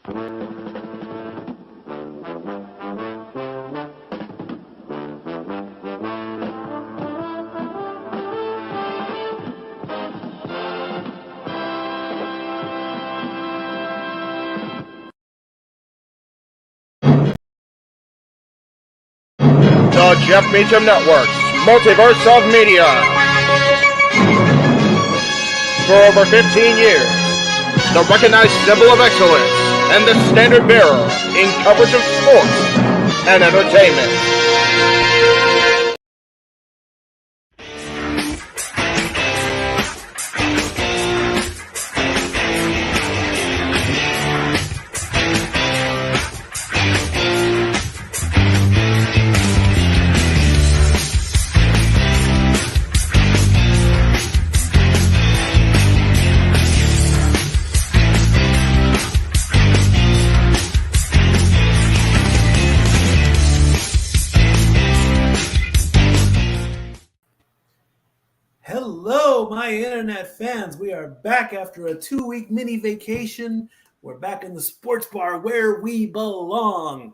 The Jeff Meacham Network's Multiverse of Media. For over 15 years, the recognized symbol of excellence and the standard bearer in coverage of sports and entertainment. Hello, my internet fans. We are back after a 2-week mini vacation. We're back in the sports bar where we belong.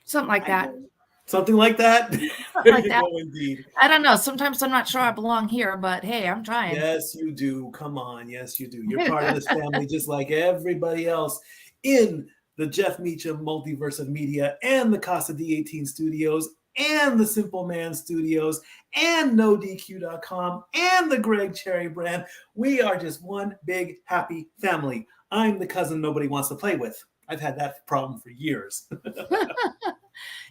Something like that. Something like that? Something like that. Go, indeed. I don't know. Sometimes I'm not sure I belong here, but hey, I'm trying. Yes, you do. Come on. Yes, you do. You're part of this family just like everybody else in the Jeff Meacham Multiverse of Media and the Casa D18 Studios and the Simple Man Studios and NoDQ.com and the Greg Cherry brand. We are just one big happy family. I'm the cousin nobody wants to play with. I've had that problem for years.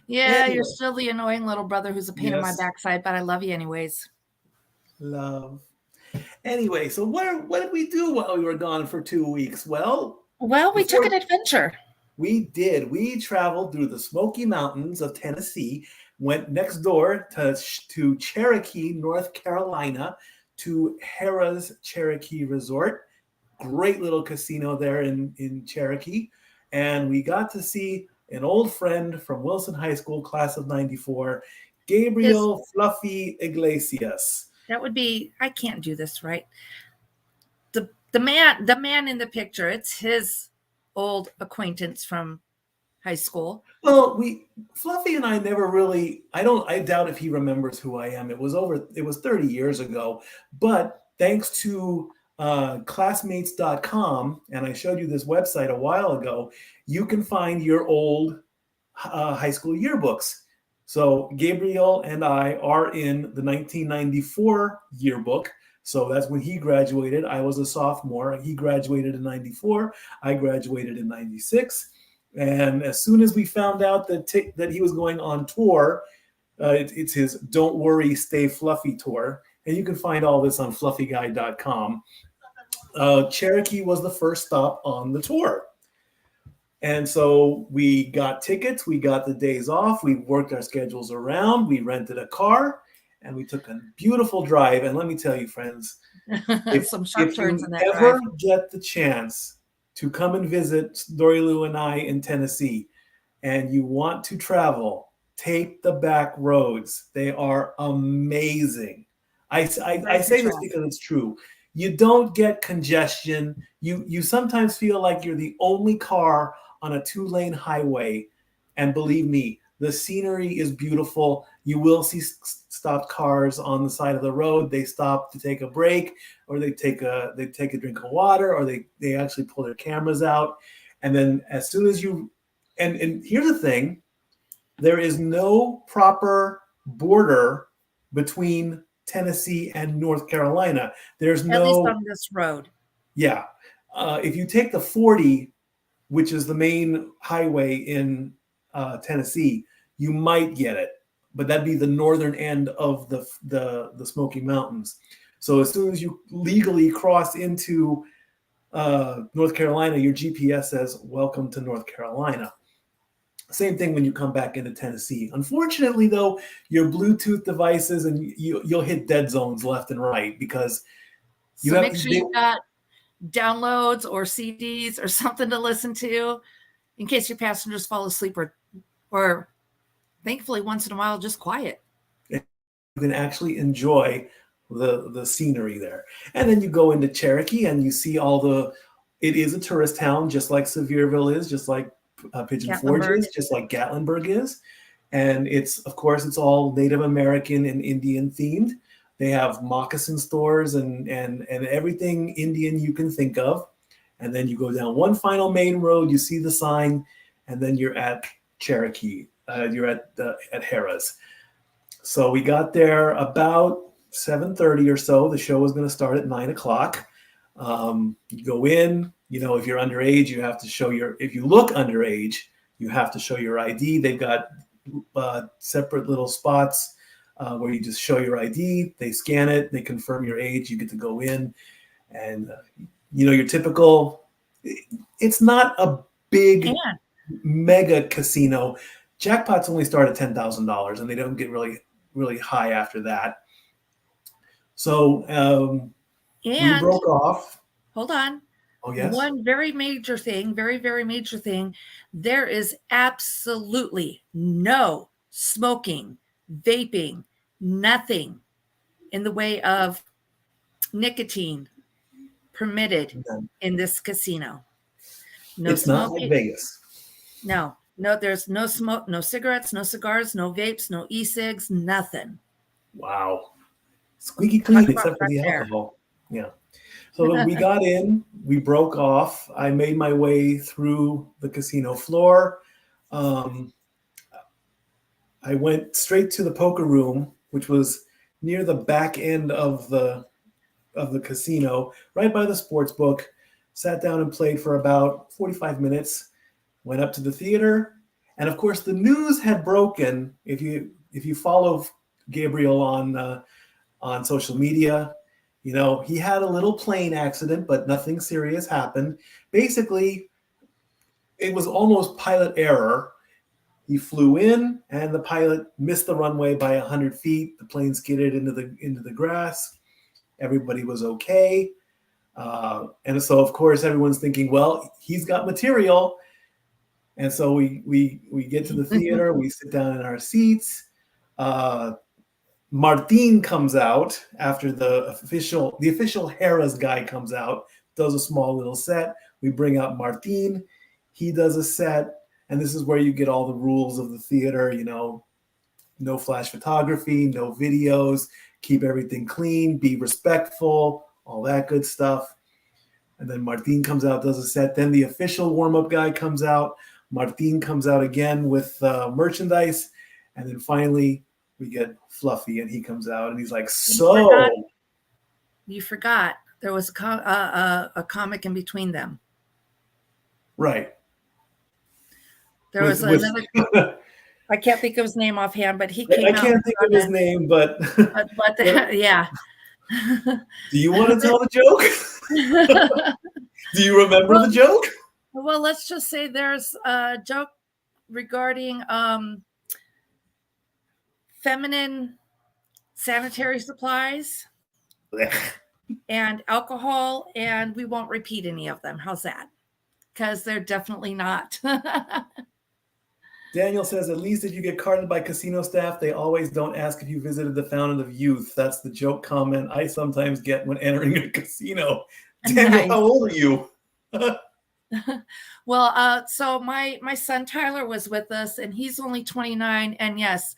Yeah, Anyway. You're still the annoying little brother who's a pain in my backside, but I love you anyways. Love. Anyway, so what did we do while we were gone for 2 weeks? Well, we took an adventure. We did. We traveled through the Smoky Mountains of Tennessee, went next door to Cherokee, North Carolina, to Harrah's Cherokee Resort. Great little casino there in Cherokee. And we got to see an old friend from Wilson High School, class of 94, Gabriel Fluffy Iglesias. That would be, I can't do this right. The man in the picture, it's his old acquaintance from high school. Well, Fluffy and I never really, I doubt if he remembers who I am. It was 30 years ago, but thanks to classmates.com, and I showed you this website a while ago, you can find your old high school yearbooks. So Gabriel and I are in the 1994 yearbook. So that's when he graduated. I was a sophomore. He graduated in 94. I graduated in 96. And as soon as we found out that he was going on tour, it's his Don't Worry, Stay Fluffy tour. And you can find all this on fluffyguy.com. Cherokee was the first stop on the tour. And so we got tickets. We got the days off. We worked our schedules around. We rented a car. And we took a beautiful drive. And let me tell you, friends, if you ever get the chance to come and visit Dori, Lou, and I in Tennessee, and you want to travel, take the back roads. They are amazing. I say this because it's true. You don't get congestion. You sometimes feel like you're the only car on a 2-lane highway. And believe me, the scenery is beautiful. You will see stopped cars on the side of the road. They stop to take a break, or they take a drink of water, or they actually pull their cameras out. And then as soon as and here's the thing, there is no proper border between Tennessee and North Carolina. There's at least on this road. Yeah. If you take the 40, which is the main highway in Tennessee, you might get it, but that'd be the northern end of the Smoky Mountains. So as soon as you legally cross into North Carolina, your GPS says, welcome to North Carolina. Same thing when you come back into Tennessee. Unfortunately, though, your Bluetooth devices, and you'll hit dead zones left and right because make sure you've got downloads or CDs or something to listen to in case your passengers fall asleep or thankfully once in a while just quiet. You can actually enjoy the scenery there. And then you go into Cherokee and you see all It is a tourist town, just like Sevierville is, just like Pigeon Forge is, just like Gatlinburg is. And it's, of course, it's all Native American and Indian themed. They have moccasin stores and everything Indian you can think of. And then you go down one final main road, you see the sign, and then you're at Cherokee. You're at Harrah's. So we got there about 7:30 or so. The show was going to start at 9 o'clock. You go in, you know, if you're underage, you have to show if you look underage, you have to show your ID. They've got separate little spots where you just show your ID. They scan it, they confirm your age, you get to go in. And, you know, your typical, it's not a big mega casino. Jackpots only start at $10,000 and they don't get really, really high after that. So we broke off. Hold on. Oh, yes. One very major thing, very, very major thing. There is absolutely no smoking, vaping, nothing in the way of nicotine permitted in this casino. No it's smoking. Not like Vegas. No, there's no smoke, no cigarettes, no cigars, no vapes, no e-cigs, nothing. Wow. Squeaky clean except for the alcohol. Yeah. So we got in, we broke off. I made my way through the casino floor. I went straight to the poker room, which was near the back end of the casino, right by the sports book. Sat down and played for about 45 minutes. Went up to the theater, and of course the news had broken. If you follow Gabriel on social media, you know, he had a little plane accident, but nothing serious happened. Basically, it was almost pilot error. He flew in, and the pilot missed the runway by 100 feet. The plane skidded into the grass. Everybody was okay. And so, of course, everyone's thinking, well, he's got material. And so we get to the theater. We sit down in our seats. Martin comes out after the official Harrah's guy comes out, does a small little set. We bring out Martin. He does a set. And this is where you get all the rules of the theater, you know, no flash photography, no videos, keep everything clean, be respectful, all that good stuff. And then Martin comes out, does a set. Then the official warm-up guy comes out. Martin comes out again with merchandise. And then finally we get Fluffy, and he comes out, and he's like, You forgot. There was a comic in between them. Right. There was another. I can't think of his name offhand, but he came out. I can't think of his name, but yeah. Do you want to tell the joke? Do you remember the joke? Well, let's just say there's a joke regarding feminine sanitary supplies and alcohol, and we won't repeat any of them. How's that? Because they're definitely not. Daniel says, at least if you get carded by casino staff, they always don't ask if you visited the Fountain of Youth. That's the joke comment I sometimes get when entering a casino. Daniel, nice. How old are you? Well, so my son Tyler was with us, and he's only 29. And yes,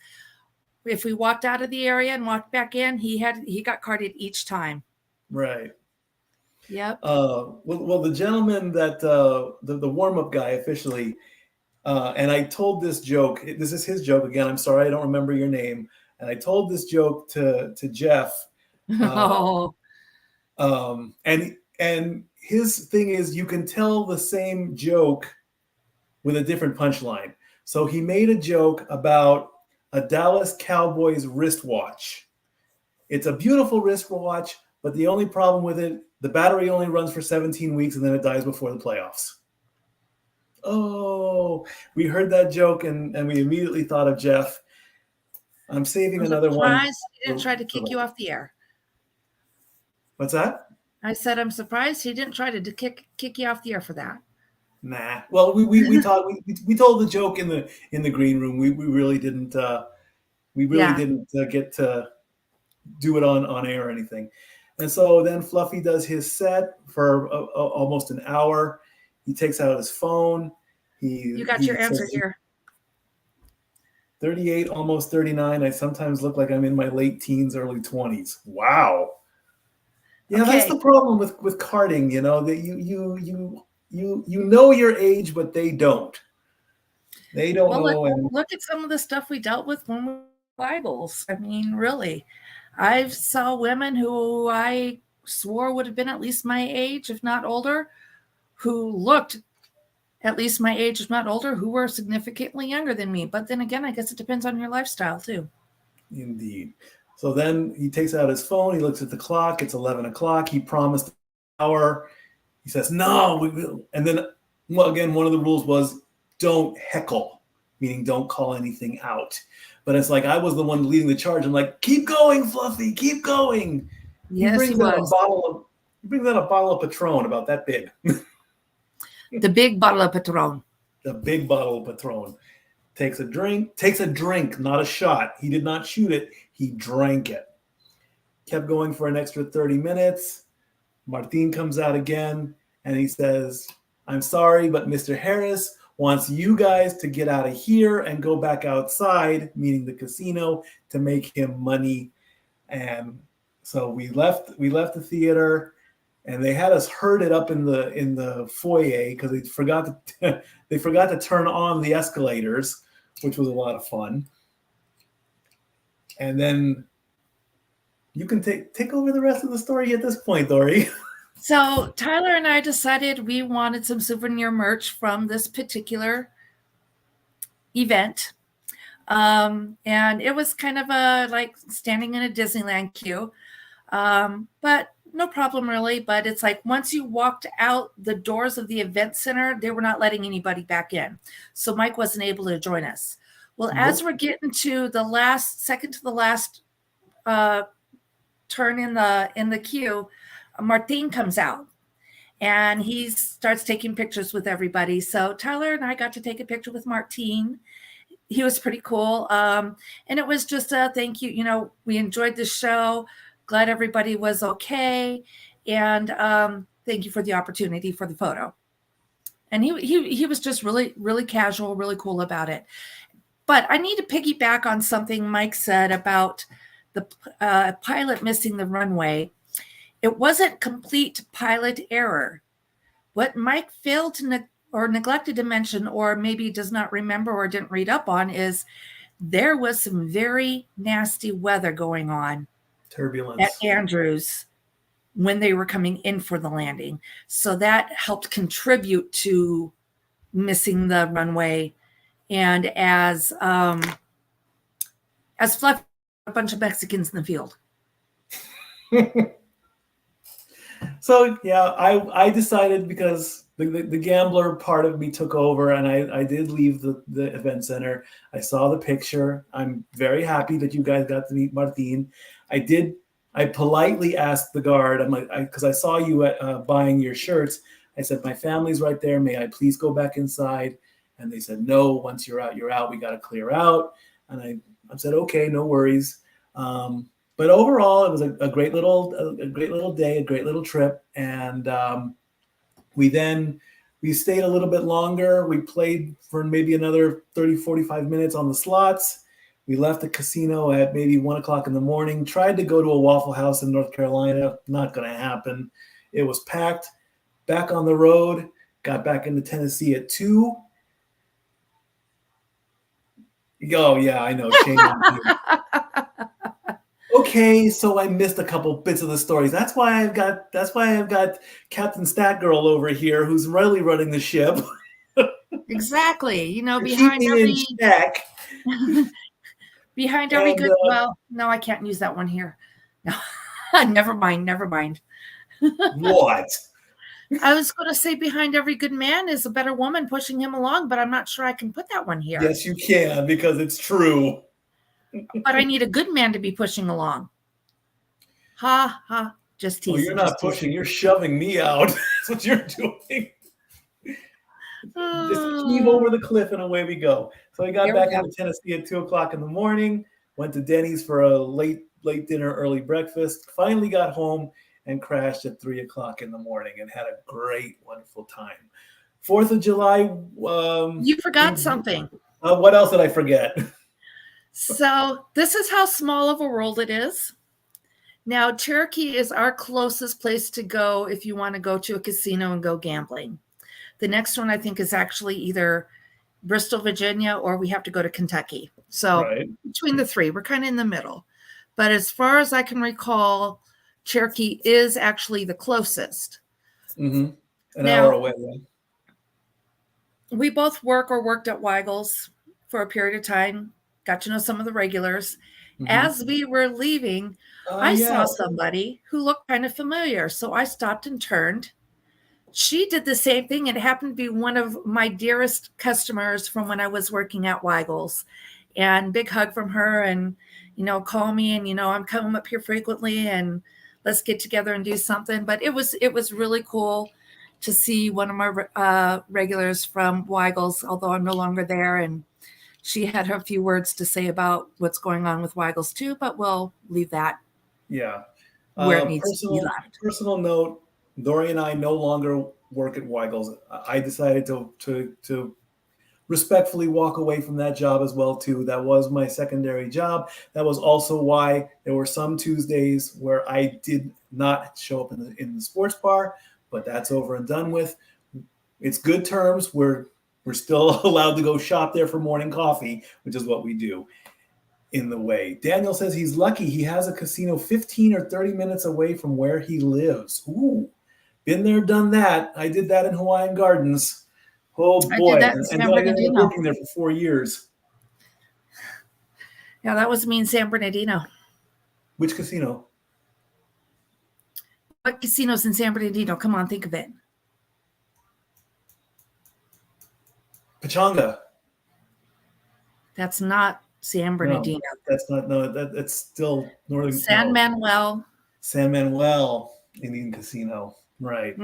if we walked out of the area and walked back in, he got carded each time. Right. Yep. Well, the gentleman that the warm-up guy officially, and I told this joke. This is his joke again. I'm sorry, I don't remember your name. And I told this joke to Jeff. And his thing is, you can tell the same joke with a different punchline. So he made a joke about a Dallas Cowboys wristwatch. It's a beautiful wristwatch, but the only problem with it, the battery only runs for 17 weeks and then it dies before the playoffs. Oh, we heard that joke and we immediately thought of Jeff. I'm saving another one. He didn't try to kick you off the air. What's that? I said I'm surprised he didn't try to kick you off the air for that. Nah. Well, we told the joke in the green room. We really didn't didn't get to do it on air or anything. And so then Fluffy does his set for almost an hour. He takes out his phone. You got he your answer says, here. 38, almost 39. I sometimes look like I'm in my late teens, early 20s. Wow. Yeah, Okay. that's the problem with carding, you know, that you know your age, but they don't. They don't know. And Look at some of the stuff we dealt with when we were Bibles. I mean, really. I saw women who I swore would have been at least my age, if not older, who looked at least my age, if not older, who were significantly younger than me. But then again, I guess it depends on your lifestyle too. Indeed. So then he takes out his phone. He looks at the clock. It's 11 o'clock. He promised an hour. He says, no, we will. And then, well, again, one of the rules was don't heckle, meaning don't call anything out. But it's like I was the one leading the charge. I'm like, keep going, Fluffy, keep going. Yes, he was. He brings out a bottle of Patron about that big. The big bottle of Patron. The big bottle of Patron. Takes a drink, not a shot. He did not shoot it. He drank it. Kept going for an extra 30 minutes. Martin comes out again, and he says, I'm sorry, but Mr. Harris wants you guys to get out of here and go back outside, meaning the casino, to make him money. And so we left the theater, and they had us herded up in the foyer because they forgot to turn on the escalators, which was a lot of fun. And then you can take over the rest of the story at this point, Dori. So Tyler and I decided we wanted some souvenir merch from this particular event. And it was kind of like standing in a Disneyland queue. But no problem really. But it's like once you walked out the doors of the event center, they were not letting anybody back in. So Mike wasn't able to join us. Well, as we're getting to the second to the last turn in the queue, Martin comes out and he starts taking pictures with everybody. So Tyler and I got to take a picture with Martin. He was pretty cool. And it was just a thank you. You know, we enjoyed the show. Glad everybody was okay. And thank you for the opportunity for the photo. And he was just really, really casual, really cool about it. But I need to piggyback on something Mike said about the pilot missing the runway. It wasn't complete pilot error. What Mike failed to or neglected to mention, or maybe does not remember or didn't read up on, is there was some very nasty weather going on. Turbulence. At Andrews when they were coming in for the landing. So that helped contribute to missing the runway. And as Fluffy, a bunch of Mexicans in the field. So yeah, I decided because the gambler part of me took over, and I did leave the event center. I saw the picture. I'm very happy that you guys got to meet Martin. I politely asked the guard, I'm like, because I saw you at buying your shirts. I said, my family's right there. May I please go back inside? And they said, no, once you're out, you're out. We got to clear out. And I said, okay, no worries. But overall, it was a great little day, a great little trip. And we stayed a little bit longer. We played for maybe another 30, 45 minutes on the slots. We left the casino at maybe 1 o'clock in the morning, tried to go to a Waffle House in North Carolina. Not going to happen. It was packed. Back on the road, got back into Tennessee at 2. Oh, yeah, I know. Shame on you. Okay, so I missed a couple bits of the stories. That's why I've got Captain Stat Girl over here who's really running the ship. Exactly. You know, behind every check. Behind every good well, no, I can't use that one here. No. Never mind. What? I was going to say behind every good man is a better woman pushing him along, but I'm not sure I can put that one here. Yes, you can, because it's true. But I need a good man to be pushing along. Ha, ha. Just teasing. Oh, you're not pushing. You're shoving me out. That's what you're doing. Just heave over the cliff and away we go. So I got back into Tennessee at 2 o'clock in the morning, went to Denny's for a late dinner, early breakfast, finally got home, and crashed at 3 o'clock in the morning and had a great, wonderful time. 4th of July. You forgot something. What else did I forget? So this is how small of a world it is. Now, Cherokee is our closest place to go if you want to go to a casino and go gambling. The next one, I think, is actually either Bristol, Virginia, or we have to go to Kentucky. So between the three, we're kind of in the middle. But as far as I can recall, Cherokee is actually the closest. An hour away. Yeah. We both worked at Weigel's for a period of time, got to know some of the regulars. As we were leaving, I saw somebody who looked kind of familiar. So I stopped and turned. She did the same thing. It happened to be one of my dearest customers from when I was working at Weigel's. And big hug from her, and, call me, and, I'm coming up here frequently, and let's get together and do something. But it was really cool to see one of my regulars from Weigel's, although I'm no longer there. And she had a few words to say about what's going on with Weigel's too, but we'll leave that where it needs to be left. Personal note, Dori and I no longer work at Weigel's. I decided to respectfully walk away from that job as well too. That was my secondary job. That was also why there were some Tuesdays where I did not show up in the sports bar, but that's over and done with. It's good terms. We're still allowed to go shop there for morning coffee, which is what we do in the way. Daniel says he's lucky. He has a casino 15 or 30 minutes away from where he lives. Ooh, been there, done that. I did that in Hawaiian Gardens. Oh boy. And then I ended up working there for 4 years. Yeah, that was me in San Bernardino. Which casino? What casino's in San Bernardino? Come on, think of it. Pechanga. That's not San Bernardino. No, that's not. No, that's still northern. San Manuel. San Manuel Indian Casino, right?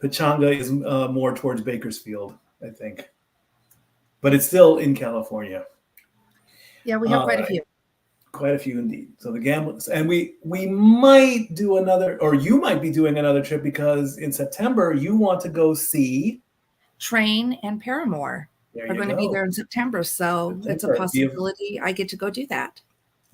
Pechanga is more towards Bakersfield, I think, but it's still in California. Yeah, we have quite a few. Quite a few indeed. So the gamblers, and we might do another, or you might be doing another trip, because in September you want to go see Train and Paramore. We're going to be there in September, so it's a possibility I get to go do that.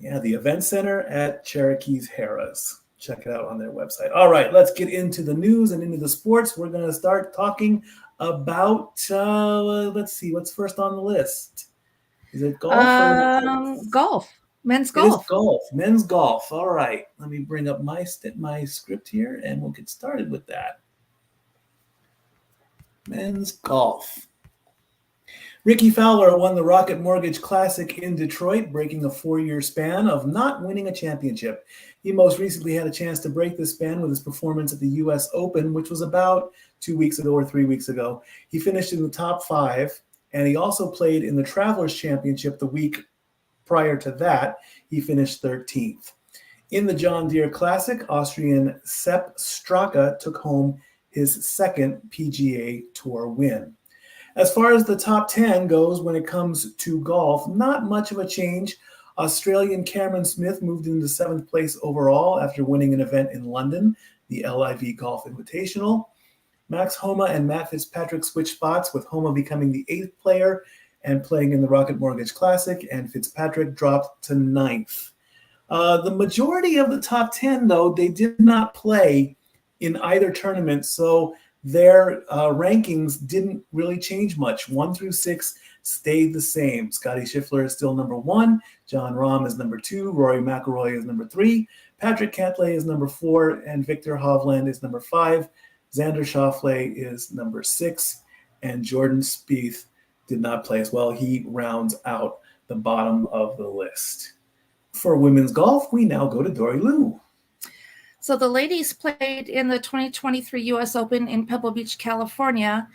Yeah, the event center at Cherokee's Harrah's. Check it out on their website. All right, let's get into the news and into the sports. We're going to start talking about, let's see, what's first on the list? Is it golf? Golf. Men's golf. It is golf. Men's golf. All right. Let me bring up my script here, and we'll get started with that. Men's golf. Ricky Fowler won the Rocket Mortgage Classic in Detroit, breaking a 4-year span of not winning a championship. He most recently had a chance to break this span with his performance at the U.S. Open, which was about 2 weeks ago or 3 weeks ago. He finished in the top 5, and he also played in the Travelers Championship the week prior to that. He finished 13th. In the John Deere Classic, Austrian Sepp Straka took home his second PGA Tour win. As far as the top 10 goes when it comes to golf, not much of a change. Australian Cameron Smith moved into 7th place overall after winning an event in London, the LIV Golf Invitational. Max Homa and Matt Fitzpatrick switched spots, with Homa becoming the 8th player and playing in the Rocket Mortgage Classic, and Fitzpatrick dropped to 9th. The majority of the top 10, though, they did not play in either tournament, so their rankings didn't really change much. 1 through 6 stayed the same. Scotty Scheffler is still number 1. John Rahm is number 2. Rory McIlroy is number 3. Patrick Cantlay is number 4. And Victor Hovland is number 5. Xander Schauffele is number 6. And Jordan Spieth did not play as well. He rounds out the bottom of the list. For women's golf, we now go to Dori Liu. So the ladies played in the 2023 U.S. Open in Pebble Beach, California,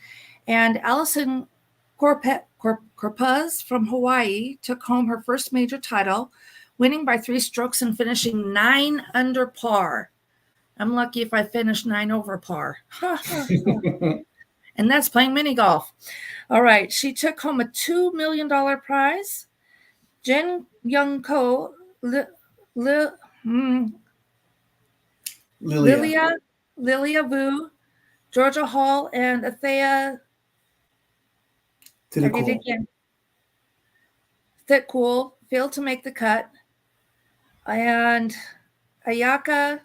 and Allison Corpuz from Hawaii took home her first major title, winning by 3 strokes and finishing 9 under par. I'm lucky if I finish 9 over par. And that's playing mini golf. All right, she took home a $2 million prize. Jen Young Ko Lilia. Lilia Vu, Georgia Hall, and Athea. Thickcool failed to make the cut. And Ayaka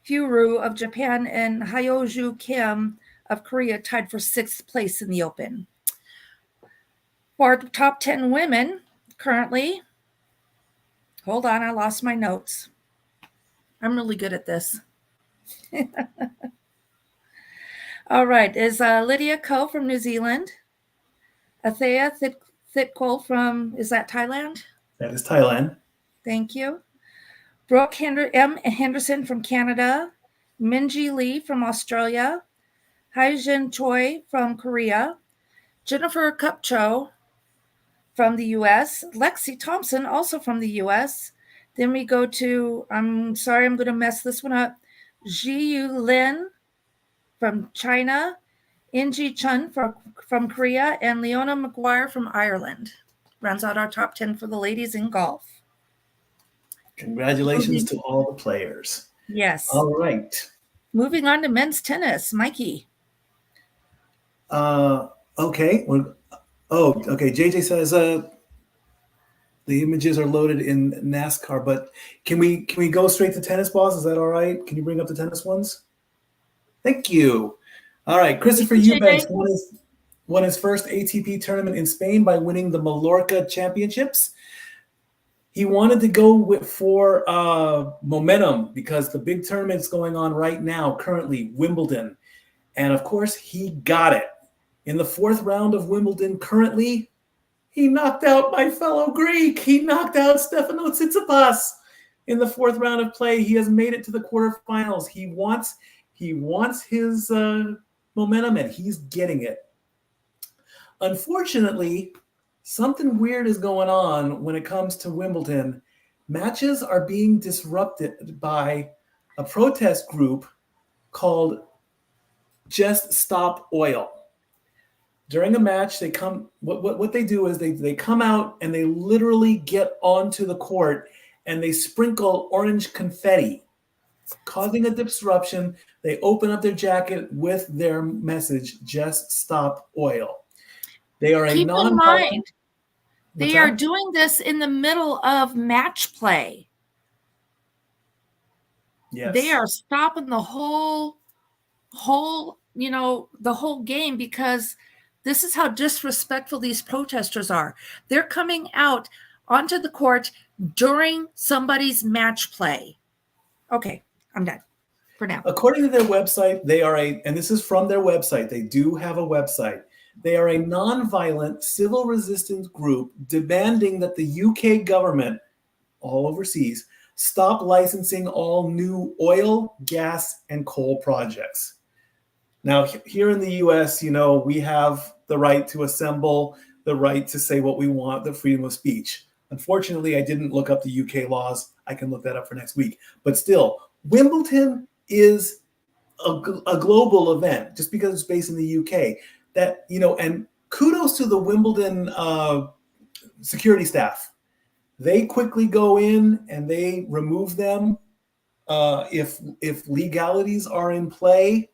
Furu of Japan and Hyoju Kim of Korea tied for 6th place in the Open. For top 10 women currently, hold on, I lost my notes. I'm really good at this. All right, is Lydia Ko from New Zealand, Athea Thitkol from, is that Thailand? That is Thailand. Thank you. Brooke M. Henderson from Canada, Minji Lee from Australia, Haijin Choi from Korea, Jennifer Kupcho from the U.S., Lexi Thompson also from the U.S. Then we go to, I'm sorry, I'm going to mess this one up, Jiyu Lin from China, Inji Chun from Korea, and Leona McGuire from Ireland. Rounds out our top 10 for the ladies in golf. Congratulations to all the players. Yes. All right. Moving on to men's tennis, Mikey. Okay. Okay. JJ says the images are loaded in NASCAR, but can we go straight to tennis, boss? Is that all right? Can you bring up the tennis ones? Thank you. All right. Christopher Eubanks won his first ATP tournament in Spain by winning the Mallorca Championships. He wanted to go for momentum because the big tournament's going on right now, currently, Wimbledon. And, of course, he got it. In the 4th round of Wimbledon currently, he knocked out my fellow Greek. He knocked out Stefanos Tsitsipas in the 4th round of play. He has made it to the quarterfinals. He wants his momentum, and he's getting it. Unfortunately, something weird is going on when it comes to Wimbledon. Matches are being disrupted by a protest group called Just Stop Oil. During a match, they come. What they do is they come out and they literally get onto the court and they sprinkle orange confetti, causing a disruption. They open up their jacket with their message, "Just Stop Oil." They are Keep in mind, they are doing this in the middle of match play. Yes. They are stopping the whole game because this is how disrespectful these protesters are. They're coming out onto the court during somebody's match play. Okay, I'm done for now. According to their website, they are and this is from their website, they do have a website. They are a non-violent civil resistance group demanding that the UK government, all overseas, stop licensing all new oil, gas, and coal projects. Now, here in the US, we have the right to assemble, the right to say what we want, the freedom of speech. Unfortunately, I didn't look up the UK laws. I can look that up for next week. But still, Wimbledon is a global event just because it's based in the UK. And kudos to the Wimbledon security staff. They quickly go in and they remove them. If legalities are in play,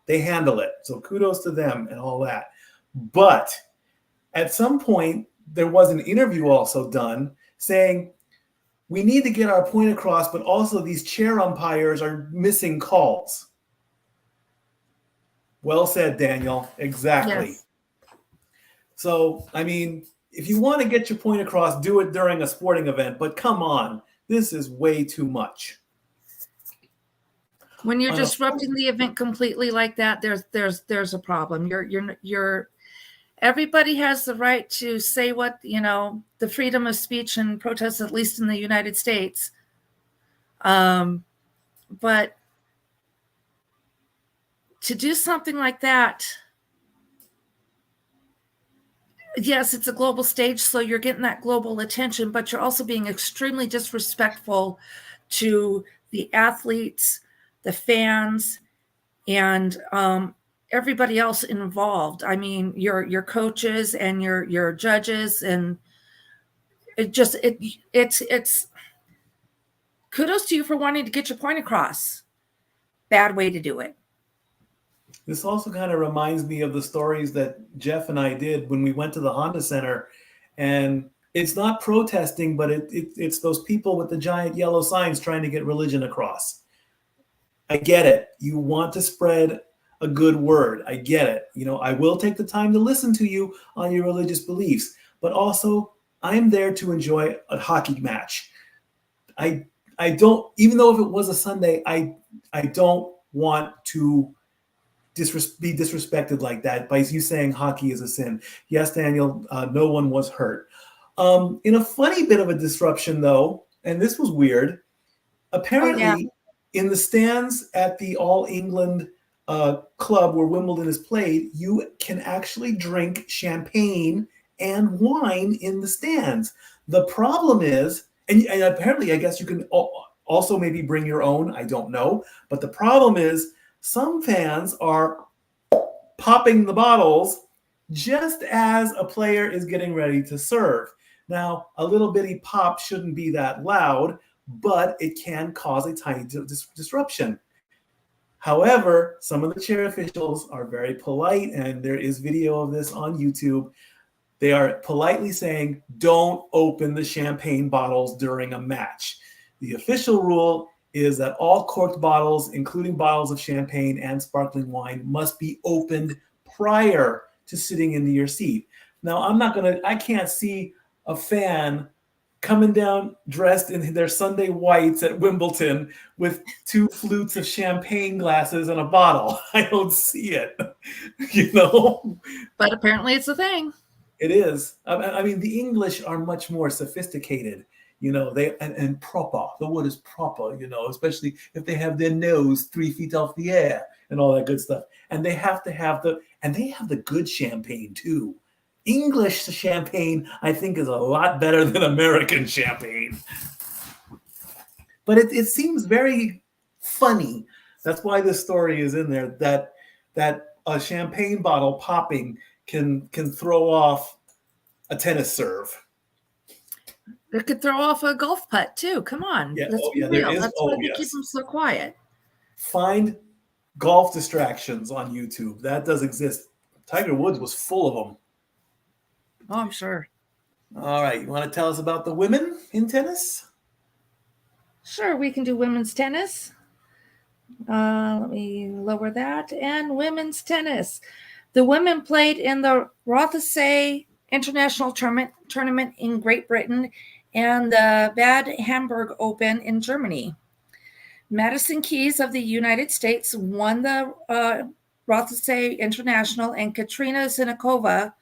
they handle it. So kudos to them and all that. But at some point, there was an interview also done saying, we need to get our point across, but also these chair umpires are missing calls. Well said, Daniel. Exactly. Yes. So, if you want to get your point across, do it during a sporting event. But come on, this is way too much. When you're disrupting the event completely like that, there's a problem. You're everybody has the right to say what, the freedom of speech and protest, at least in the United States. But to do something like that, yes, it's a global stage, so you're getting that global attention, but you're also being extremely disrespectful to the athletes, the fans, and everybody else involved. Your coaches and your judges, and it's kudos to you for wanting to get your point across. bad way to do it. This also kind of reminds me of the stories that Jeff and I did when we went to the Honda Center, and it's not protesting, but it's those people with the giant yellow signs trying to get religion across. I get it. You want to spread a good word. I get it. I will take the time to listen to you on your religious beliefs, but also I'm there to enjoy a hockey match. I don't, even though if it was a Sunday, I don't want to be disrespected like that by you saying hockey is a sin. Yes, Daniel, no one was hurt. In a funny bit of a disruption, though, and this was weird, apparently in the stands at the All England club where Wimbledon is played, you can actually drink champagne and wine in the stands. The problem is, and apparently I guess you can also maybe bring your own, I don't know, but the problem is some fans are popping the bottles just as a player is getting ready to serve. Now, a little bitty pop shouldn't be that loud, but it can cause a tiny disruption. However, some of the chair officials are very polite, and there is video of this on YouTube. They are politely saying, don't open the champagne bottles during a match. The official rule is that all corked bottles, including bottles of champagne and sparkling wine, must be opened prior to sitting into your seat. Now, I can't see a fan coming down dressed in their Sunday whites at Wimbledon with 2 flutes of champagne glasses and a bottle. I don't see it, But apparently it's a thing. It is. I mean, the English are much more sophisticated, and proper. The word is proper, especially if they have their nose 3 feet off the air and all that good stuff. And they have to have the good champagne too. English champagne, I think, is a lot better than American champagne. But it seems very funny. That's why this story is in there, that a champagne bottle popping can throw off a tennis serve. It could throw off a golf putt too. Come on. Yeah. Let's be real. That's why they keep them so quiet. Find golf distractions on YouTube. That does exist. Tiger Woods was full of them. Oh, I'm sure. All right. You want to tell us about the women in tennis? Sure, we can do women's tennis. Let me lower that. And women's tennis. The women played in the Rothesay International Tournament in Great Britain and the Bad Hamburg Open in Germany. Madison Keys of the United States won the Rothesay International, and Katrina Zinikova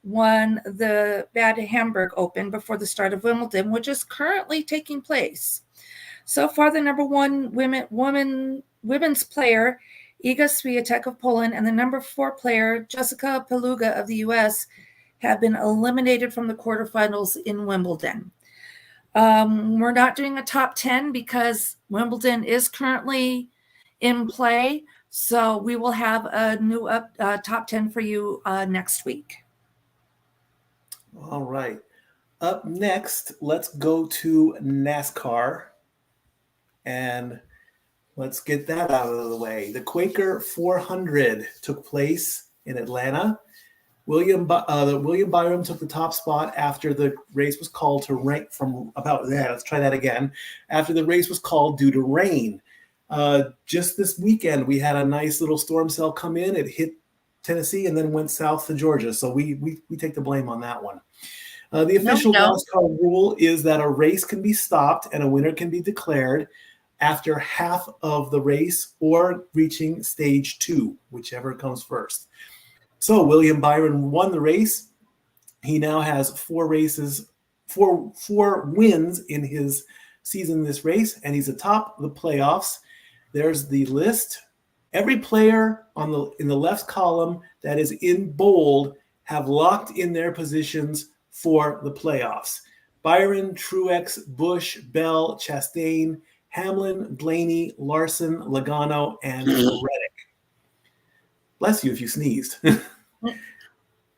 won the Bad Hamburg Open before the start of Wimbledon, which is currently taking place. So far, the number 1 women's player, Iga Swiatek of Poland, and the number 4 player, Jessica Peluga of the U.S., have been eliminated from the quarterfinals in Wimbledon. We're not doing a top 10 because Wimbledon is currently in play, so we will have a new top 10 for you next week. All right. Up next, let's go to NASCAR, and let's get that out of the way. The Quaker 400 took place in Atlanta. William Byram took the top spot after the race was called to rain let's try that again. After the race was called due to rain. Just this weekend, we had a nice little storm cell come in. It hit Tennessee and then went south to Georgia. So we take the blame on that one. The official NASCAR rule is that a race can be stopped and a winner can be declared after half of the race or reaching stage 2, whichever comes first. So William Byron won the race. He now has 4 wins in his season in this race, and he's atop the playoffs. There's the list. Every player in the left column that is in bold have locked in their positions for the playoffs. Byron, Truex, Busch, Bell, Chastain, Hamlin, Blaney, Larson, Logano, and Reddick. Bless you if you sneezed.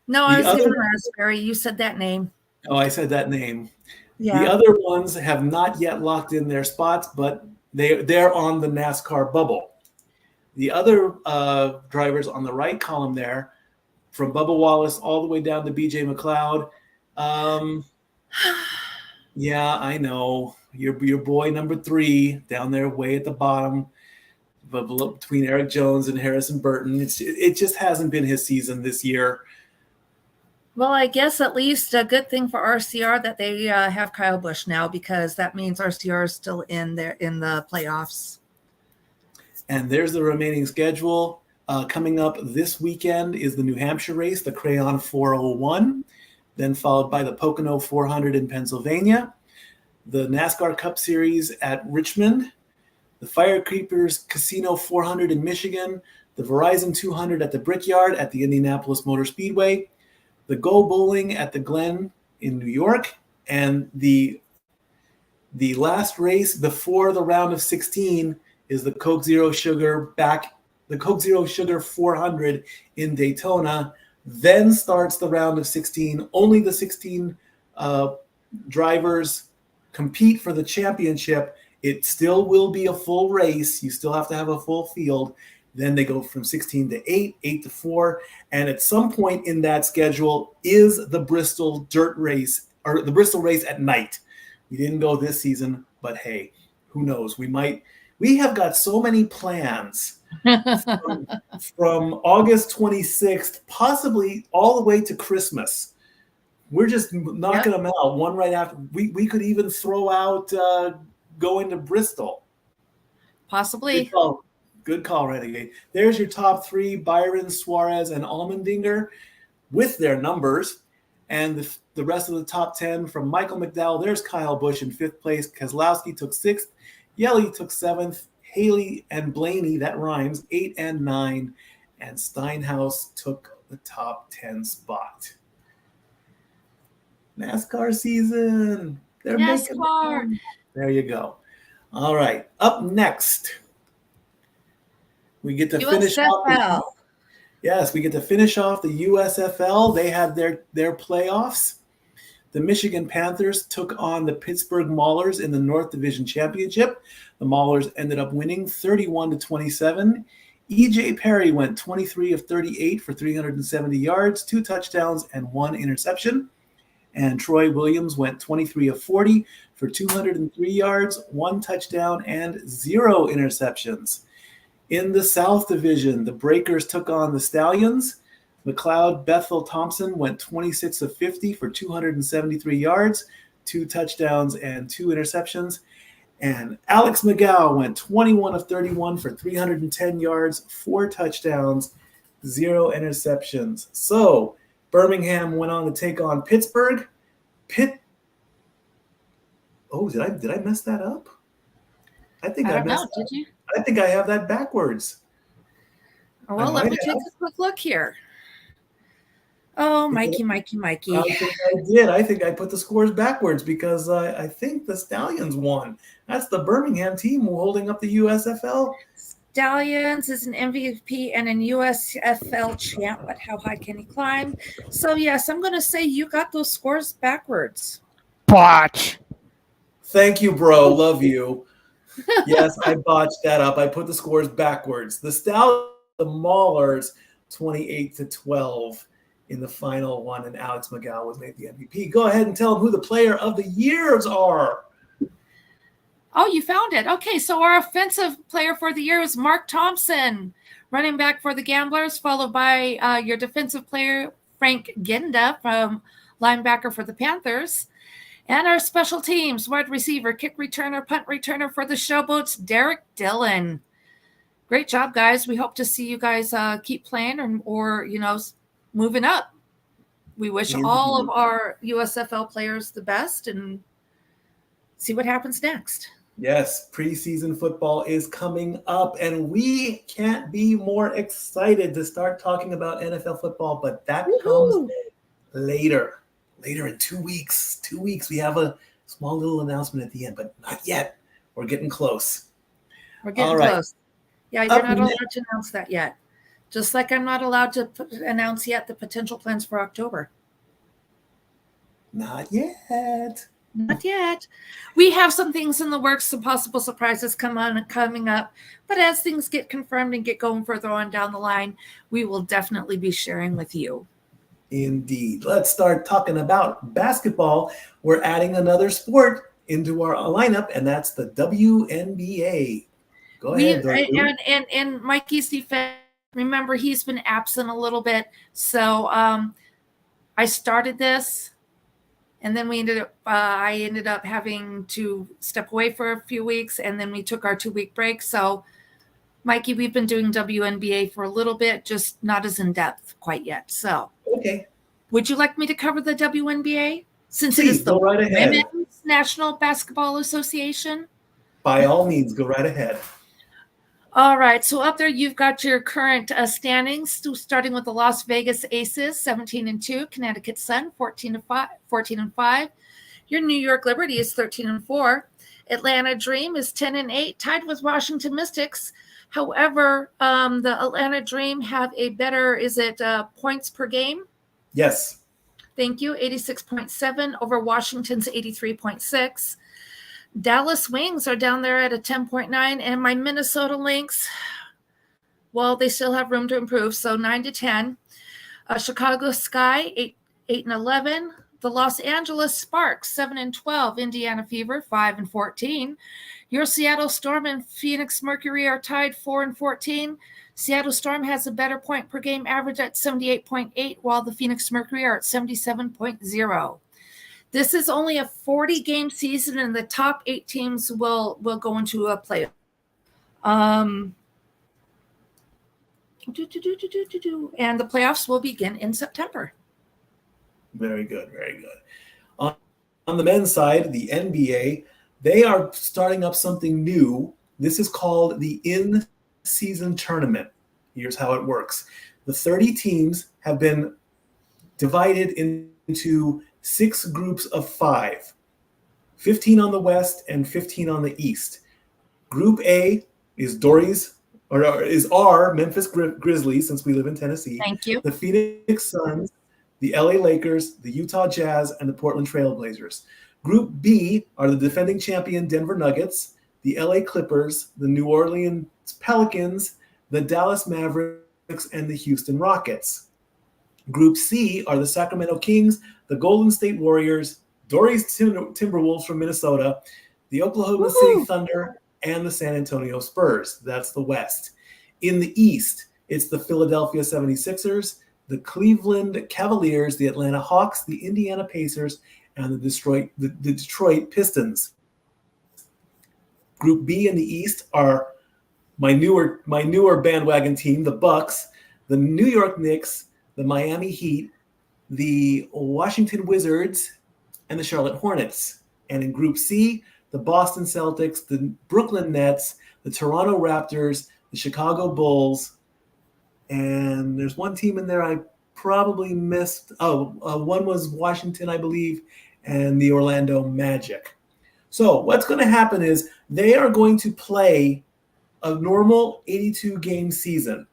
No, I was giving raspberry. You said that name. Oh, I said that name. Yeah. The other ones have not yet locked in their spots, but they're on the NASCAR bubble. The other drivers on the right column there, from Bubba Wallace all the way down to BJ McLeod. Yeah, I know. Your boy number 3 down there way at the bottom, but between Eric Jones and Harrison Burton. It just hasn't been his season this year. Well, I guess at least a good thing for RCR that they have Kyle Busch now, because that means RCR is still in the playoffs. And there's the remaining schedule. Coming up this weekend is the New Hampshire race, the Crayon 401, then followed by the Pocono 400 in Pennsylvania, the NASCAR Cup Series at Richmond, the Fire Creepers Casino 400 in Michigan, the Verizon 200 at the Brickyard at the Indianapolis Motor Speedway, the Go Bowling at the Glen in New York, and the last race before the round of 16 is the Coke Zero Sugar 400 in Daytona. Then starts the round of 16. Only the 16 drivers compete for the championship. It still will be a full race. You still have to have a full field. Then they go from 16 to 8, 8 to 4. And at some point in that schedule is the Bristol dirt race, or the Bristol race at night. We didn't go this season, but hey, who knows? We have got so many plans from August 26th, possibly all the way to Christmas. We're just knocking them out one right after. We could even throw out going to Bristol. Possibly. Good call, Renegade. There's your top 3, Byron, Suarez, and Allmendinger with their numbers. And the rest of the top 10 from Michael McDowell, there's Kyle Busch in 5th place. Keselowski took 6th. Yelly took 7th. Haley and Blaney, that rhymes, 8 and 9. And Steinhaus took the top 10 spot. NASCAR season. They're NASCAR. There you go. All right. Up next, we get to finish off. Yes, we get to finish off the USFL. They had their playoffs. The Michigan Panthers took on the Pittsburgh Maulers in the North Division Championship. The Maulers ended up winning 31-27. E.J. Perry went 23 of 38 for 370 yards, 2 touchdowns, and 1 interception. And Troy Williams went 23 of 40 for 203 yards, 1 touchdown, and 0 interceptions. In the South Division, the Breakers took on the Stallions. McLeod Bethel Thompson went 26 of 50 for 273 yards, 2 touchdowns, and 2 interceptions. And Alex McGow went 21 of 31 for 310 yards, 4 touchdowns, 0 interceptions. So Birmingham went on to take on Pittsburgh. Oh, did I mess that up? I think I messed that up. Did you? I think I have that backwards. Well, let me take a quick look here. Oh, Mikey. I think I did. I think I put the scores backwards because I think the Stallions won. That's the Birmingham team holding up the USFL. Stallions is an MVP and an USFL champ, but how high can he climb? So, yes, I'm going to say you got those scores backwards. Botch. Thank you, bro. Love you. Yes, I botched that up. I put the scores backwards. The Stallions, the Maulers, 28-12 in the final one, and Alex McGow was made the MVP. Go ahead and tell them who the player of the years are. Oh, you found it. Okay, so our offensive player for the year was Mark Thompson, running back for the Gamblers, followed by your defensive player, Frank Ginda, from linebacker for the Panthers. And our special teams, wide receiver, kick returner, punt returner for the Showboats, Derek Dillon. Great job, guys. We hope to see you guys keep playing or moving up. We wish all of our USFL players the best and see what happens next. Yes, preseason football is coming up, and we can't be more excited to start talking about NFL football, but that comes later in 2 weeks. 2 weeks, we have a small little announcement at the end, but not yet. We're getting close. We're getting close. Yeah, you're not allowed to announce that yet. Just like I'm not allowed to announce yet the potential plans for October. Not yet. Not yet. We have some things in the works, some possible surprises coming up. But as things get confirmed and get going further on down the line, we will definitely be sharing with you. Indeed. Let's start talking about basketball. We're adding another sport into our lineup, and that's the WNBA. Go ahead, Dori. And Mikey's defense, remember, he's been absent a little bit. So I started this. And then I ended up having to step away for a few weeks, and then we took our 2-week break. So, Mikey, we've been doing WNBA for a little bit, just not as in depth quite yet. So, okay. Would you like me to cover the WNBA since Please, it is the go right ahead. Women's National Basketball Association? By all means, go right ahead. All right, so up there you've got your current standings, starting with the Las Vegas Aces, 17-2, Connecticut Sun, 14-5. Your New York Liberty is 13-4. Atlanta Dream is 10-8, tied with Washington Mystics. However, the Atlanta Dream have a better, points per game? Yes. Thank you, 86.7 over Washington's 83.6. Dallas Wings are down there at a 10.9, and my Minnesota Lynx, well, they still have room to improve, so 9-10. Chicago Sky, 8-11. The Los Angeles Sparks, 7-12. Indiana Fever, 5-14. Your Seattle Storm and Phoenix Mercury are tied 4-14. Seattle Storm has a better point per game average at 78.8, while the Phoenix Mercury are at 77.0. This is only a 40-game season, and the top 8 teams will go into a playoff. And the playoffs will begin in September. Very good, very good. On the men's side, the NBA, they are starting up something new. This is called the in-season tournament. Here's how it works. The 30 teams have been divided into 6 groups of 5, 15 on the West and 15 on the East. Group A is our Memphis Grizzlies, since we live in Tennessee. Thank you. The Phoenix Suns, the LA Lakers, the Utah Jazz, and the Portland Trail Blazers. Group B are the defending champion Denver Nuggets, the LA Clippers, the New Orleans Pelicans, the Dallas Mavericks, and the Houston Rockets. Group C are the Sacramento Kings, the Golden State Warriors, Dori's Timberwolves from Minnesota, the Oklahoma City Thunder, and the San Antonio Spurs. That's the West. In the East, it's the Philadelphia 76ers, the Cleveland Cavaliers, the Atlanta Hawks, the Indiana Pacers, and the Detroit Pistons. Group B in the East are my newer bandwagon team, the Bucks, the New York Knicks, the Miami Heat, the Washington Wizards, and the Charlotte Hornets. And in Group C, the Boston Celtics, the Brooklyn Nets, the Toronto Raptors, the Chicago Bulls, and there's one team in there I probably missed. One was Washington, I believe, and the Orlando Magic. So what's going to happen is they are going to play a normal 82-game season.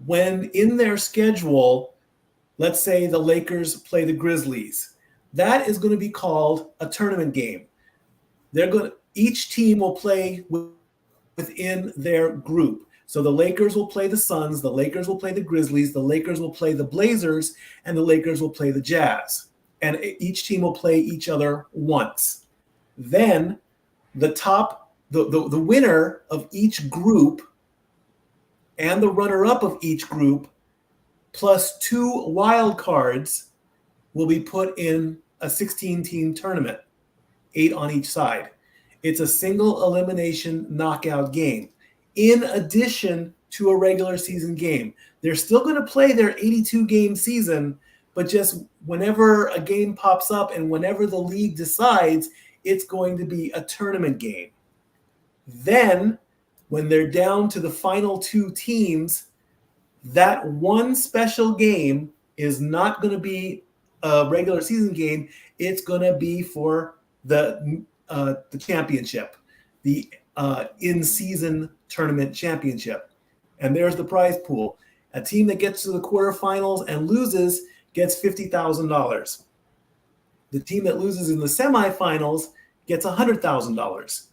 When in their schedule, let's say the Lakers play the Grizzlies, that is going to be called a tournament game. Each team will play within their group. So the Lakers will play the Suns, the Lakers will play the Grizzlies, the Lakers will play the Blazers, and the Lakers will play the Jazz. And each team will play each other once. Then the winner of each group and the runner-up of each group plus 2 wild cards will be put in a 16-team tournament, 8 on each side. It's a single elimination knockout game, in addition to a regular season game. They're still going to play their 82-game season, but just whenever a game pops up and whenever the league decides, it's going to be a tournament game. Then, when they're down to the final 2 teams, that one special game is not going to be a regular season game. It's going to be for the championship, the in-season tournament championship. And there's the prize pool. A team that gets to the quarterfinals and loses gets $50,000. The team that loses in the semifinals gets $100,000.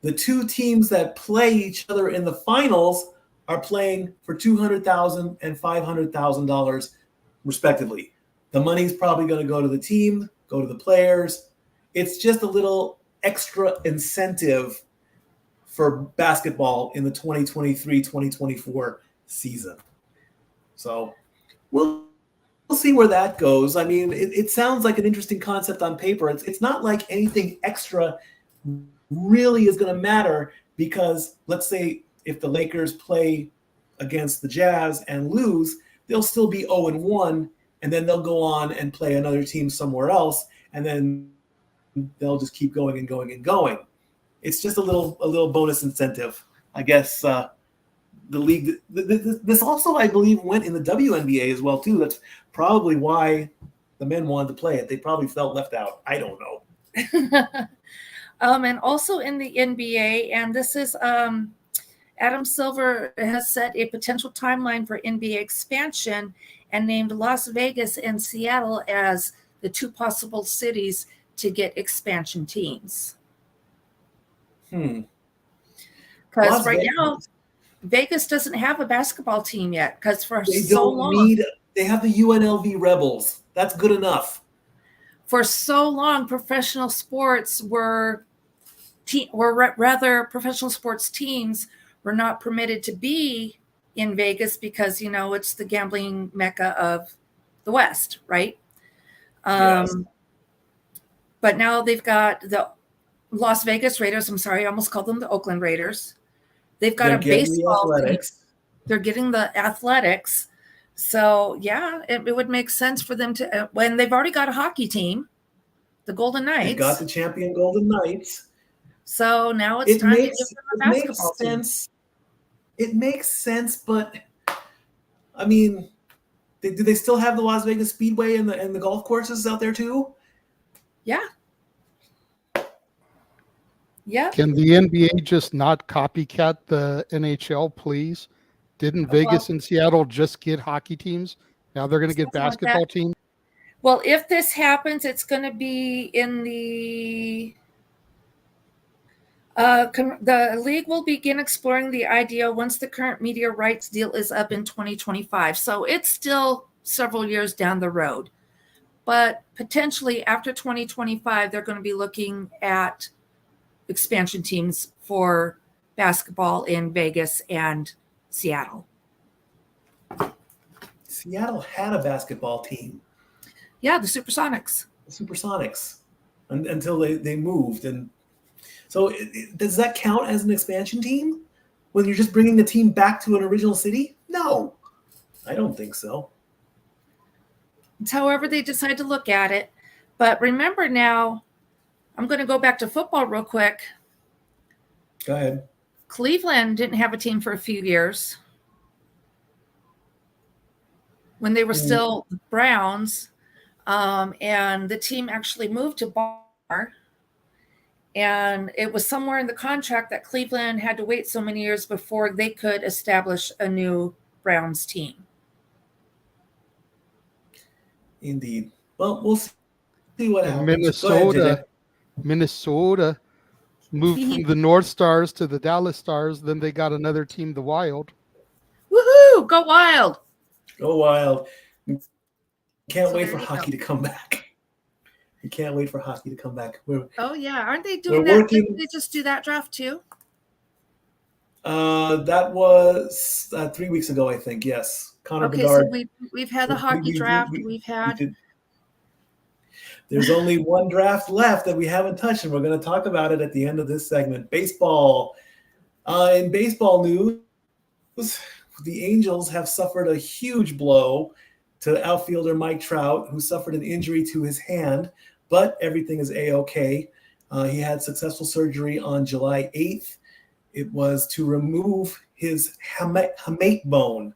The two teams that play each other in the finals are playing for $200,000 and $500,000 respectively. The money's probably going to go to the team, go to the players. It's just a little extra incentive for basketball in the 2023-2024 season. So we'll see where that goes. I mean, it sounds like an interesting concept on paper. It's not like anything extra really is going to matter, because let's say if the Lakers play against the Jazz and lose, they'll still be 0-1, and then they'll go on and play another team somewhere else, and then they'll just keep going and going and going. It's just a little bonus incentive, I guess. The league, this also, I believe, went in the WNBA as well too. That's probably why the men wanted to play it. They probably felt left out. I don't know. And also in the NBA, and this is Adam Silver has set a potential timeline for NBA expansion and named Las Vegas and Seattle as the two possible cities to get expansion teams. Because right now, Vegas doesn't have a basketball team yet, because for so long they have the UNLV Rebels. That's good enough. For so long, professional sports professional sports teams were not permitted to be in Vegas because, it's the gambling mecca of the West, right? Yes. But now they've got the Las Vegas Raiders. I'm sorry, I almost called them the Oakland Raiders. They've got a baseball team. They're getting the athletics. So, yeah, it would make sense for them to, when they've already got a hockey team, the Golden Knights. They got the champion Golden Knights. So now it's time to give them a basketball team. It makes sense, but I mean, do they still have the Las Vegas Speedway and the golf courses out there too? Yeah. Yeah. Can the NBA just not copycat the NHL, please? Didn't Vegas and Seattle just get hockey teams? Now they're going to get basketball teams? Well, if this happens, it's going to be in the league will begin exploring the idea once the current media rights deal is up in 2025. So it's still several years down the road. But potentially after 2025, they're going to be looking at expansion teams for basketball in Vegas and Seattle. Seattle had a basketball team. Yeah, the Supersonics. Until they moved. And so does that count as an expansion team when you're just bringing the team back to an original city? No, I don't think so. It's however they decide to look at it. But remember now, I'm going to go back to football real quick. Go ahead. Cleveland didn't have a team for a few years when they were still the Browns. And the team actually moved to Baltimore. And it was somewhere in the contract that Cleveland had to wait so many years before they could establish a new Browns team. Indeed. Well, we'll see what happens. Minnesota moved from the North Stars to the Dallas Stars. Then they got another team, the Wild. Woohoo! Go Wild! Go Wild. Can't wait for hockey to come back. We can't wait for hockey to come back. Oh, yeah. Aren't they doing that? Didn't they just do that draft too? That was 3 weeks ago, I think. Yes. Connor Bedard. So we've had the hockey draft. There's only one draft left that we haven't touched, and we're going to talk about it at the end of this segment. Baseball. In baseball news, the Angels have suffered a huge blow to outfielder Mike Trout, who suffered an injury to his hand, but everything is A-OK. He had successful surgery on July 8th. It was to remove his hamate bone.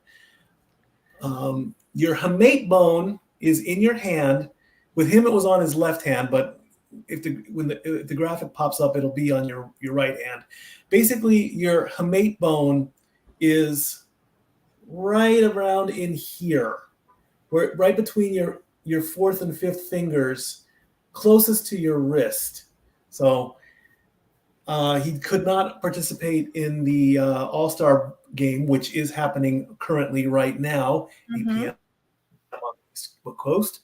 Your hamate bone is in your hand. With him, it was on his left hand, but if the graphic pops up, it'll be on your right hand. Basically, your hamate bone is right around in here, right between your fourth and fifth fingers, closest to your wrist. So he could not participate in the All-Star game, which is happening currently right now, 8 p.m. on the East Coast.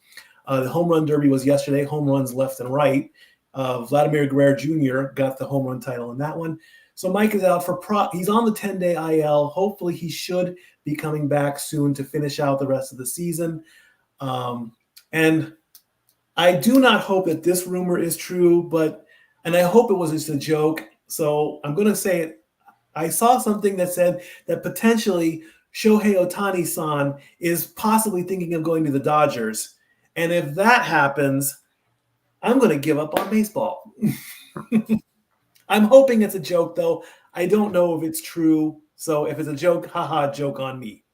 The home run derby was yesterday, home runs left and right. Vladimir Guerrero Jr. got the home run title in that one. So Mike is out he's on the 10-day IL. Hopefully he should be coming back soon to finish out the rest of the season. And I do not hope that this rumor is true, and I hope it was just a joke. So I'm going to say it. I saw something that said that potentially Shohei Ohtani-san is possibly thinking of going to the Dodgers. And if that happens, I'm going to give up on baseball. I'm hoping it's a joke, though. I don't know if it's true. So if it's a joke, haha, joke on me.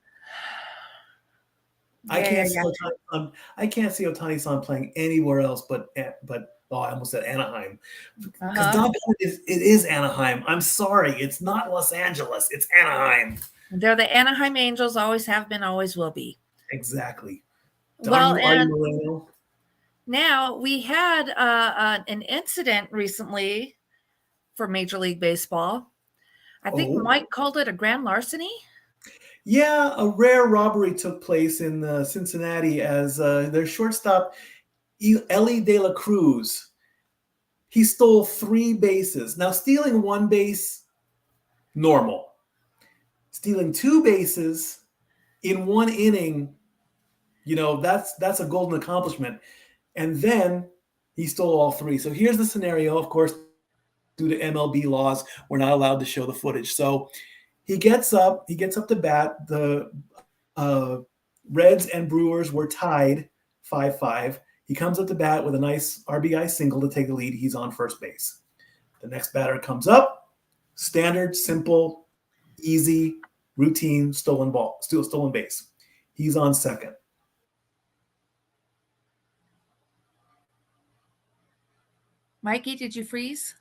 I can't see Ohtani-san playing anywhere else but I almost said Anaheim. Because it is Anaheim. I'm sorry. It's not Los Angeles. It's Anaheim. They're the Anaheim Angels, always have been, always will be. Exactly. Well, and now we had an incident recently for Major League Baseball. I think Mike called it a grand larceny. Yeah, a rare robbery took place in Cincinnati as their shortstop, Ellie De La Cruz, he stole 3 bases. Now, stealing 1 base, normal. Stealing 2 bases in 1 inning, that's a golden accomplishment. And then he stole all 3. So here's the scenario. Of course, due to MLB laws, we're not allowed to show the footage. So he gets up to bat. The Reds and Brewers were tied 5-5. He comes up to bat with a nice RBI single to take the lead. He's on first base. The next batter comes up. Standard, simple, easy, routine, stolen base. He's on second. Mikey, did you freeze?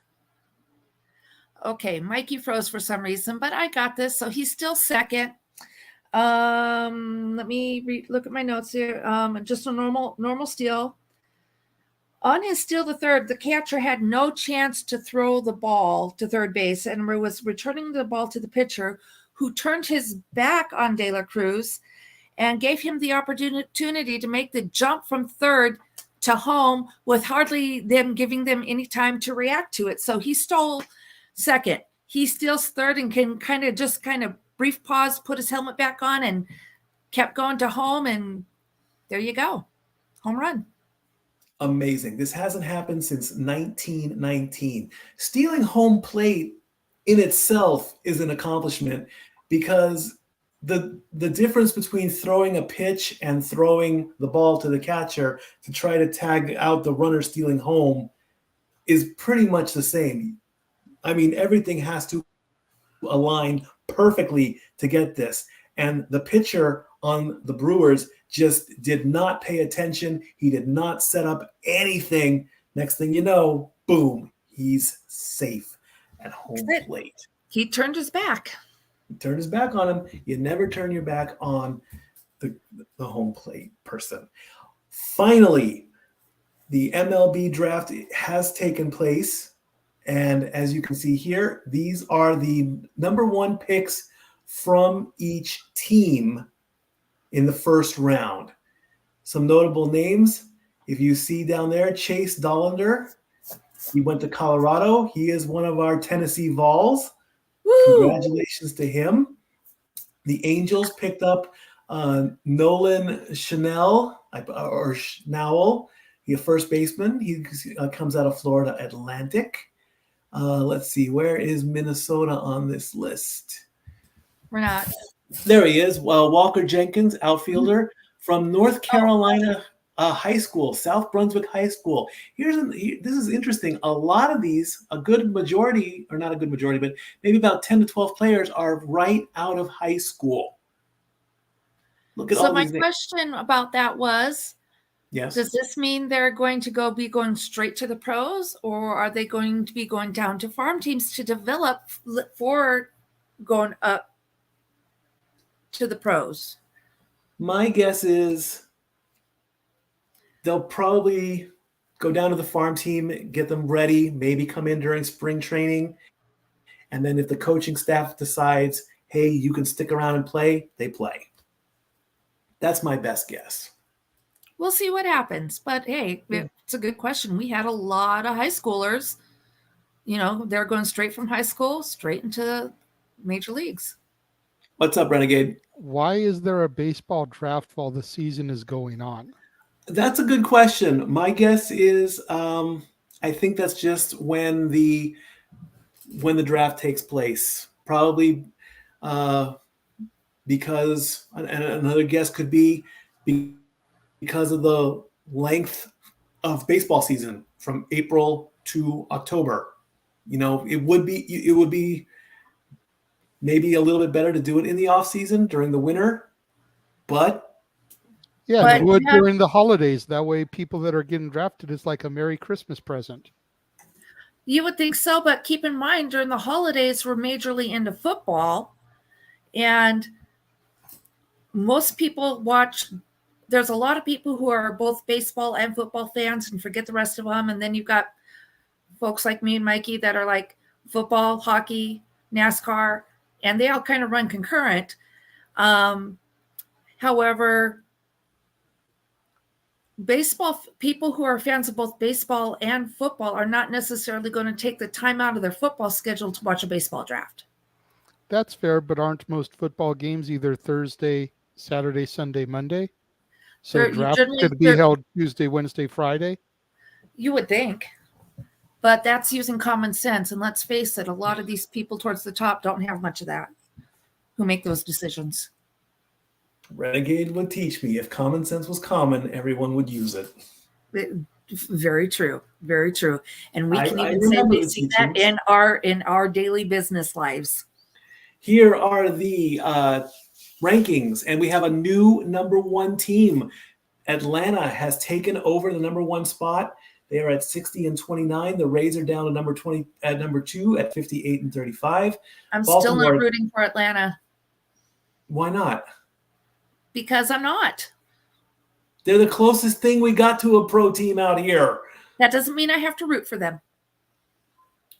Okay, Mikey froze for some reason, but I got this. So he's still second. Let me look at my notes here. Just a normal steal. On his steal to third, the catcher had no chance to throw the ball to third base and was returning the ball to the pitcher, who turned his back on De La Cruz and gave him the opportunity to make the jump from third to home with hardly them giving them any time to react to it. So he stole second. He steals third and can kind of brief pause, put his helmet back on, and kept going to home. And there you go. Home run. Amazing. This hasn't happened since 1919. Stealing home plate in itself is an accomplishment because the difference between throwing a pitch and throwing the ball to the catcher to try to tag out the runner stealing home is pretty much the same. I mean, everything has to align perfectly to get this. And the pitcher on the Brewers just did not pay attention. He did not set up anything. Next thing you know, boom, he's safe at home plate. He turned his back. He turned his back on him. You never turn your back on the home plate person. Finally, the MLB draft has taken place. And as you can see here, these are the number 1 picks from each team in the first round. Some notable names. If you see down there, Chase Dollander, he went to Colorado. He is one of our Tennessee Vols. Woo! Congratulations to him. The Angels picked up Nolan Schnell, or Schnowell. He's a first baseman. He comes out of Florida Atlantic. Let's see, where is Minnesota on this list? We're not. There he is. Walker Jenkins, outfielder from North Carolina High School, South Brunswick High School. This is interesting. A lot of these, a good majority, or not a good majority, but maybe about 10 to 12 players are right out of high school. Look at all these names. So my question about that was, yes, does this mean they're going to be going straight to the pros, or are they going to be going down to farm teams to develop for going up to the pros? My guess is they'll probably go down to the farm team, get them ready, maybe come in during spring training. And then if the coaching staff decides, hey, you can stick around and play, they play. That's my best guess. We'll see what happens. But hey, it's a good question. We had a lot of high schoolers, they're going straight from high school straight into major leagues. What's up, Renegade? Why is there a baseball draft while the season is going on? That's a good question. My guess is I think that's just when the draft takes place. Probably because, and another guess could be because of the length of baseball season from April to October. It would be maybe a little bit better to do it in the off season during the winter, but do it during the holidays. That way people that are getting drafted is like a Merry Christmas present. You would think so, but keep in mind during the holidays we're majorly into football, and most people watch. There's a lot of people who are both baseball and football fans and forget the rest of them. And then you've got folks like me and Mikey that are like football, hockey, NASCAR, and they all kind of run concurrent. However, baseball people who are fans of both baseball and football are not necessarily going to take the time out of their football schedule to watch a baseball draft. That's fair, but aren't most football games either Thursday, Saturday, Sunday, Monday? So draft could be held Tuesday, Wednesday, Friday? You would think. But that's using common sense. And let's face it, a lot of these people towards the top don't have much of that who make those decisions. Renegade would teach me if common sense was common, everyone would use it. Very true. Very true. And we can even say we see that in our daily business lives. Here are the rankings, and we have a new number one team. Atlanta has taken over the number one spot. They are at 60-29. The Rays are down to number 2 at 58-35. I'm still not rooting for Atlanta. Why not? Because I'm not. They're the closest thing we got to a pro team out here. That doesn't mean I have to root for them.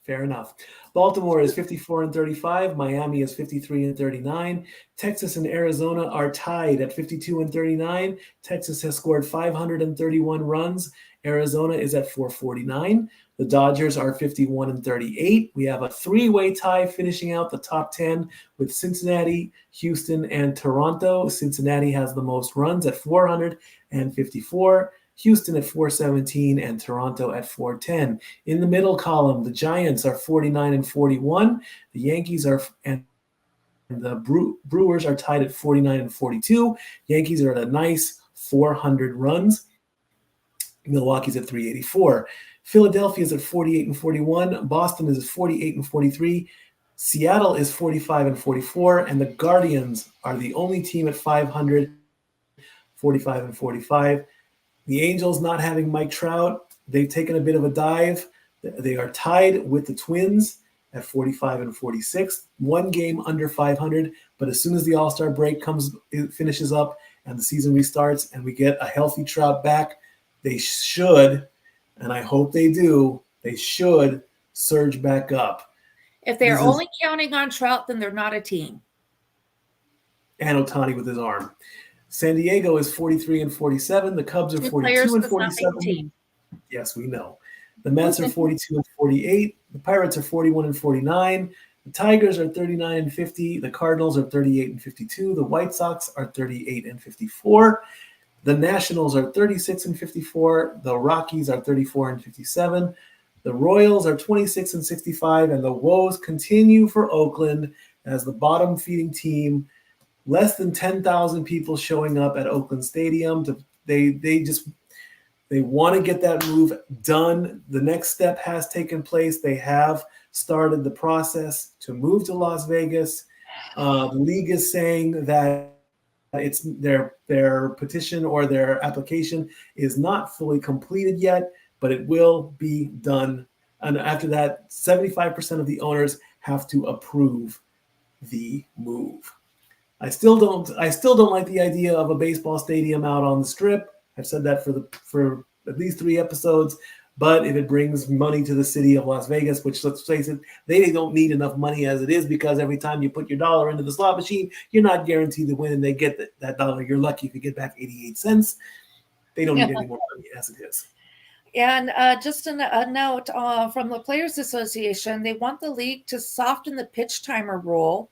Fair enough. Baltimore is 54-35. Miami is 53-39. Texas and Arizona are tied at 52-39. Texas has scored 531 runs. Arizona is at 449. The Dodgers are 51-38. We have a three-way tie finishing out the top 10 with Cincinnati, Houston, and Toronto. Cincinnati has the most runs at 454. Houston at 417 and Toronto at 410. In the middle column, the Giants are 49-41. The Yankees are and the Brewers are tied at 49-42. Yankees are at a nice 400 runs. Milwaukee's at 384. Philadelphia is at 48-41. Boston is at 48-43. Seattle is 45-44, and the Guardians are the only team at 500, 45-45. The Angels not having Mike Trout, they've taken a bit of a dive. They are tied with the Twins at 45-46, one game under 500. But as soon as the All-Star break finishes up and the season restarts and we get a healthy Trout back, they should, and I hope they do, they should surge back up. If they're only counting on Trout, then they're not a team. And Ohtani with his arm. San Diego is 43-47. The Cubs are 42-47. Yes, we know. The Mets are 42-48. The Pirates are 41-49. The Tigers are 39-50. The Cardinals are 38-52. The White Sox are 38-54. The Nationals are 36-54. The Rockies are 34-57. The Royals are 26-65. And the woes continue for Oakland as the bottom feeding team. Less than 10,000 people showing up at Oakland Stadium. They want to get that move done. The next step has taken place. They have started the process to move to Las Vegas. The league is saying that it's their petition or their application is not fully completed yet, but it will be done. And after that, 75% of the owners have to approve the move. I still don't like the idea of a baseball stadium out on the Strip. I've said that for at least 3 episodes. But if it brings money to the city of Las Vegas, which, let's face it, they don't need enough money as it is, because every time you put your dollar into the slot machine, you're not guaranteed to win, and they get that dollar. You're lucky if you get back 88 cents. They don't need any more money as it is. And just a note from the Players Association, they want the league to soften the pitch timer rule,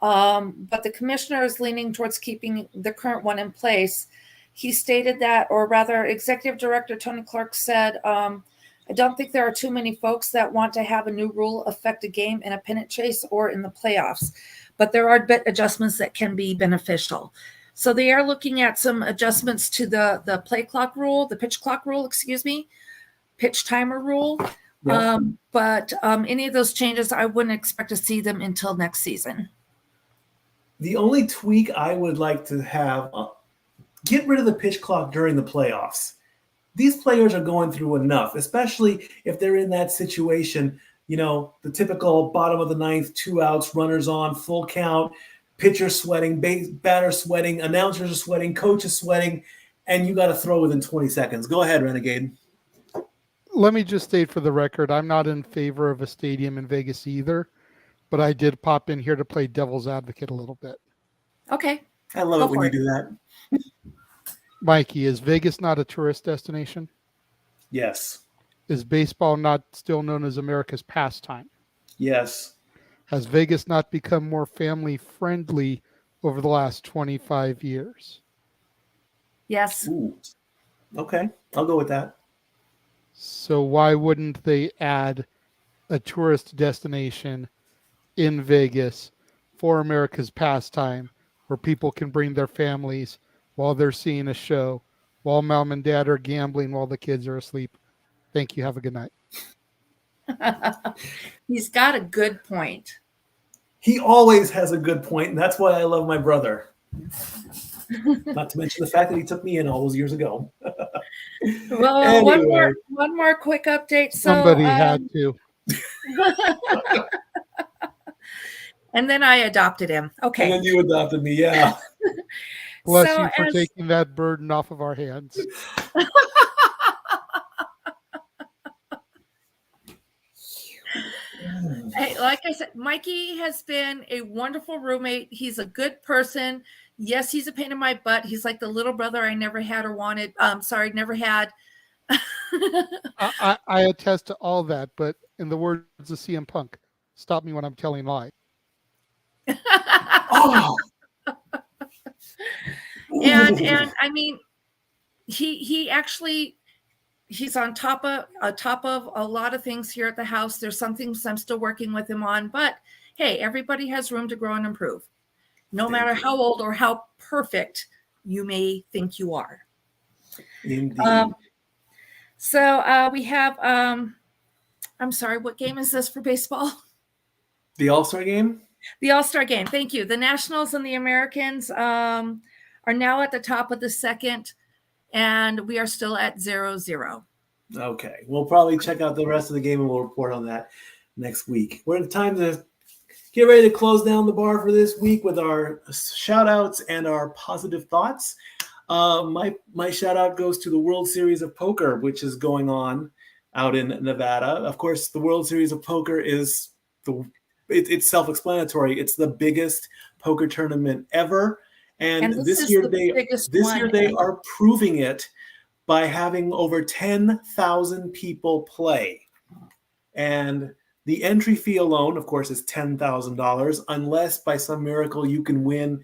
but the commissioner is leaning towards keeping the current one in place. He stated that, or rather, Executive Director Tony Clark said, I don't think there are too many folks that want to have a new rule affect a game in a pennant chase or in the playoffs, but there are bit adjustments that can be beneficial. So they are looking at some adjustments to the play clock rule, the pitch clock rule, pitch timer rule. Yeah. But any of those changes, I wouldn't expect to see them until next season. The only tweak I would like to have, get rid of the pitch clock during the playoffs. These players are going through enough, especially if they're in that situation, the typical bottom of the ninth, 2 outs, runners on, full count, pitcher sweating, batter sweating, announcers are sweating, coach is sweating, and you got to throw within 20 seconds. Go ahead, Renegade. Let me just state for the record, I'm not in favor of a stadium in Vegas either, but I did pop in here to play devil's advocate a little bit. Okay. I love it when you do that. Mikey, is Vegas not a tourist destination? Yes. Is baseball not still known as America's pastime? Yes. Has Vegas not become more family friendly over the last 25 years? Yes. Ooh. Okay. I'll go with that. So why wouldn't they add a tourist destination in Vegas for America's pastime, where people can bring their families while they're seeing a show, while mom and dad are gambling while the kids are asleep? Thank you. Have a good night. He's got a good point. He always has a good point, and that's why I love my brother. Not to mention the fact that he took me in all those years ago. Well, Anyway. one more quick update. So, Somebody had to. And then I adopted him. Okay. And then you adopted me, yeah. Bless So you for taking that burden off of our hands. Hey, like I said, Mikey has been a wonderful roommate. He's a good person. Yes, he's a pain in my butt. He's like the little brother I never had or wanted. Never had. I attest to all that, but in the words of CM Punk, stop me when I'm telling lies. Oh. And I mean, he actually, he's on top of a lot of things here at the house. There's some things I'm still working with him on, but hey, everybody has room to grow and improve, no matter how old or how perfect you may think you are. Indeed. So we have, I'm sorry, what game is this for baseball? The All-Star game? The All-Star game. Thank you. The Nationals and the Americans are now at the top of the second, and we are still at 0-0. Okay. We'll probably check out the rest of the game, and we'll report on that next week. We're at time to get ready to close down the bar for this week with our shout-outs and our positive thoughts. My shout-out goes to the World Series of Poker, which is going on out in Nevada. Of course, the World Series of Poker is it's self-explanatory. It's the biggest poker tournament ever. And this year they are proving it by having over 10,000 people play. And the entry fee alone, of course, is $10,000, unless by some miracle you can win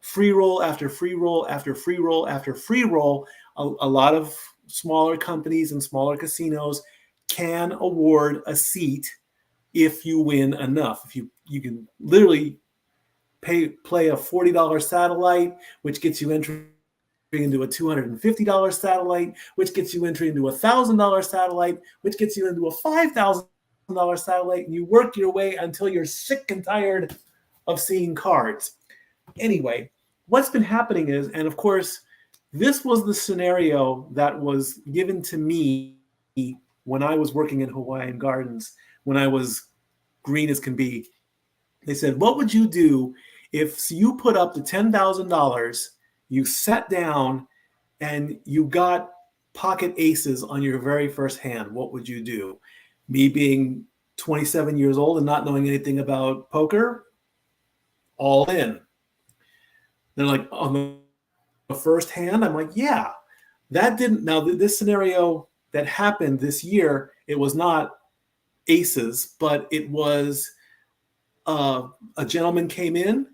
free roll after free roll after free roll after free roll. A lot of smaller companies and smaller casinos can award a seat if you win enough. If you can literally play a $40 satellite, which gets you entry into a $250 satellite, which gets you entry into a $1,000 satellite, which gets you into a $5,000 satellite, and you work your way until you're sick and tired of seeing cards. Anyway, what's been happening is, and of course, this was the scenario that was given to me when I was working in Hawaiian Gardens, when I was green as can be. They said, what would you do if you put up the $10,000, you sat down, and you got pocket aces on your very first hand, what would you do? Me being 27 years old and not knowing anything about poker, all in. They're like, on the first hand, I'm like, yeah, that didn't. Now, this scenario that happened this year, it was not aces, but it was a gentleman came in,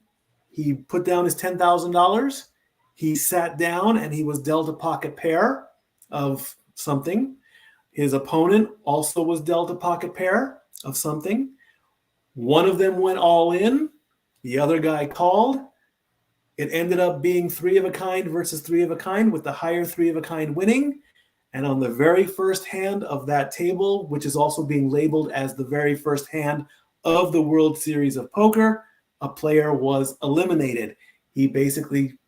he put down his $10,000, he sat down and he was dealt a pocket pair of something. His opponent also was dealt a pocket pair of something. One of them went all in, the other guy called. It ended up being 3 of a kind versus 3 of a kind, with the higher 3 of a kind winning. And on the very first hand of that table, which is also being labeled as the very first hand of the World Series of Poker, a player was eliminated. He basically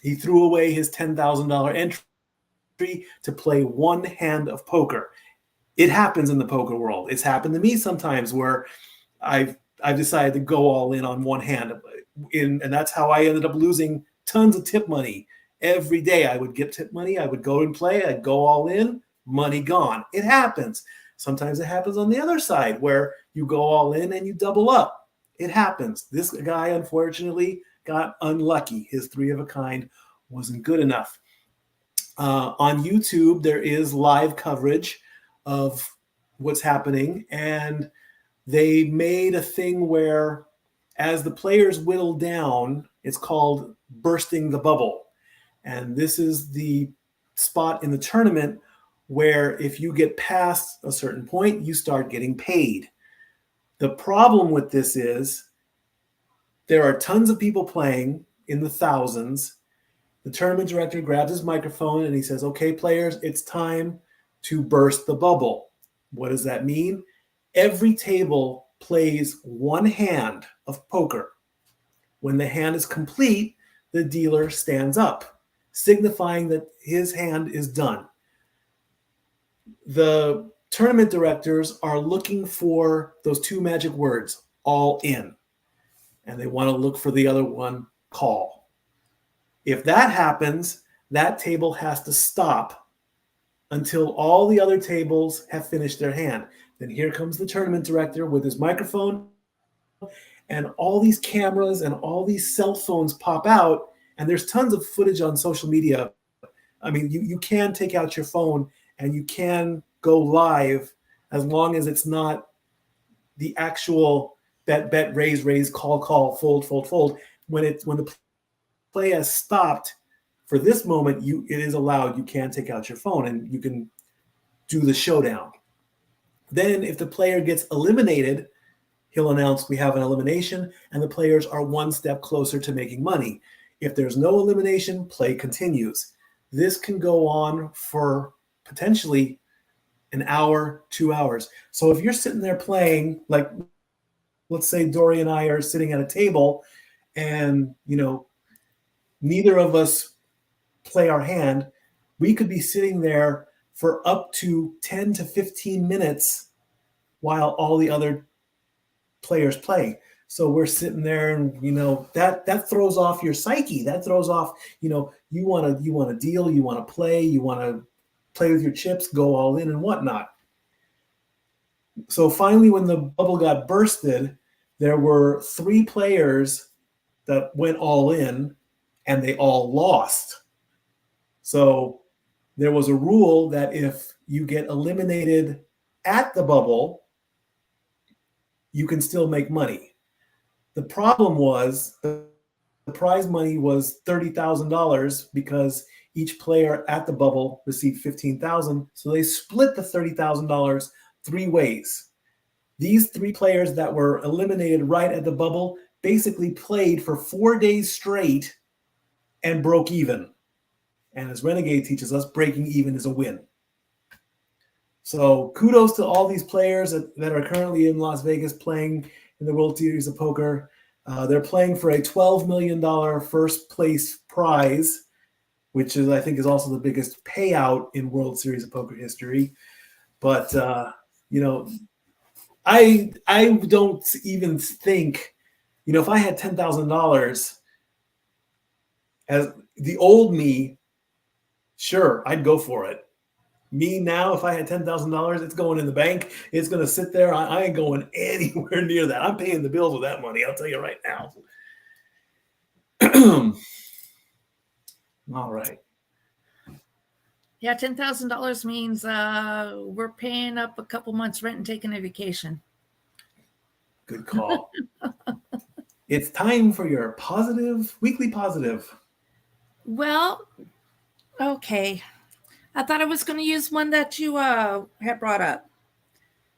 he threw away his $10,000 entry to play one hand of poker. It happens in the poker world. It's happened to me sometimes where I've decided to go all in on one hand, and that's how I ended up losing tons of tip money. Every day I would get tip money, I would go and play, I'd go all in, money gone. It happens. Sometimes it happens on the other side where you go all in and you double up. It happens. This guy, unfortunately, got unlucky. His 3 of a kind wasn't good enough. On YouTube, there is live coverage of what's happening, and they made a thing where as the players whittle down, it's called bursting the bubble. And this is the spot in the tournament where if you get past a certain point, you start getting paid. The problem with this is there are tons of people playing in the thousands. The tournament director grabs his microphone and he says, okay, players, it's time to burst the bubble. What does that mean? Every table plays one hand of poker. When the hand is complete, the dealer stands up, signifying that his hand is done. The tournament directors are looking for those 2 magic words, all in. And they want to look for the other one, call. If that happens, that table has to stop until all the other tables have finished their hand. Then here comes the tournament director with his microphone, and all these cameras and all these cell phones pop out, and there's tons of footage on social media. I mean, you can take out your phone and you can go live as long as it's not the actual bet, raise, call, fold. When the play has stopped for this moment, it is allowed. You can take out your phone and you can do the showdown. Then if the player gets eliminated, he'll announce we have an elimination and the players are one step closer to making money. If there's no elimination, play continues. This can go on for potentially an hour, 2 hours. So if you're sitting there playing, like let's say Dori and I are sitting at a table and, neither of us play our hand, we could be sitting there for up to 10 to 15 minutes while all the other players play. So we're sitting there and, that throws off your psyche. That throws off, you want to deal, you want to play, you want to play with your chips, go all in and whatnot. So finally, when the bubble got bursted, there were 3 players that went all in and they all lost. So there was a rule that if you get eliminated at the bubble, you can still make money. The problem was the prize money was $30,000 because each player at the bubble received $15,000. So they split the $30,000 3 ways. These 3 players that were eliminated right at the bubble basically played for 4 days straight and broke even. And as Renegade teaches us, breaking even is a win. So kudos to all these players that are currently in Las Vegas playing in the World Series of Poker. They're playing for a $12 million first place prize, which I think is also the biggest payout in World Series of Poker history. But, I don't even think, if I had $10,000, as the old me Sure, I'd go for it. Me now, if I had $10,000, it's going in the bank. It's going to sit there. I ain't going anywhere near that. I'm paying the bills with that money. I'll tell you right now. All right. Yeah, $10,000 means we're paying up a couple months rent and taking a vacation. Good call. It's time for your weekly positive. Well, okay. I thought I was going to use one that you had brought up,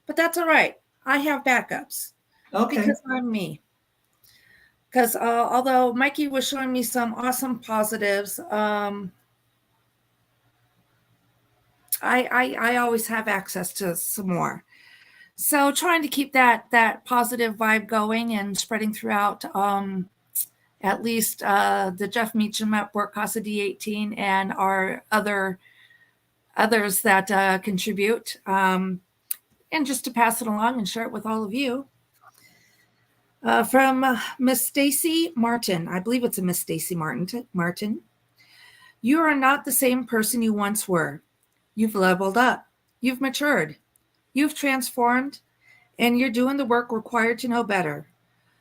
but that's all right. I have backups. Okay. Because I'm me. Because although Mikey was showing me some awesome positives, I always have access to some more. So trying to keep that positive vibe going and spreading throughout at least the Jeff Meacham at Work Casa D18 and our others that contribute, and just to pass it along and share it with all of you. From Miss Stacy Martin, I believe it's a Miss Stacy Martin. You are not the same person you once were. You've leveled up. You've matured. You've transformed, and you're doing the work required to know better.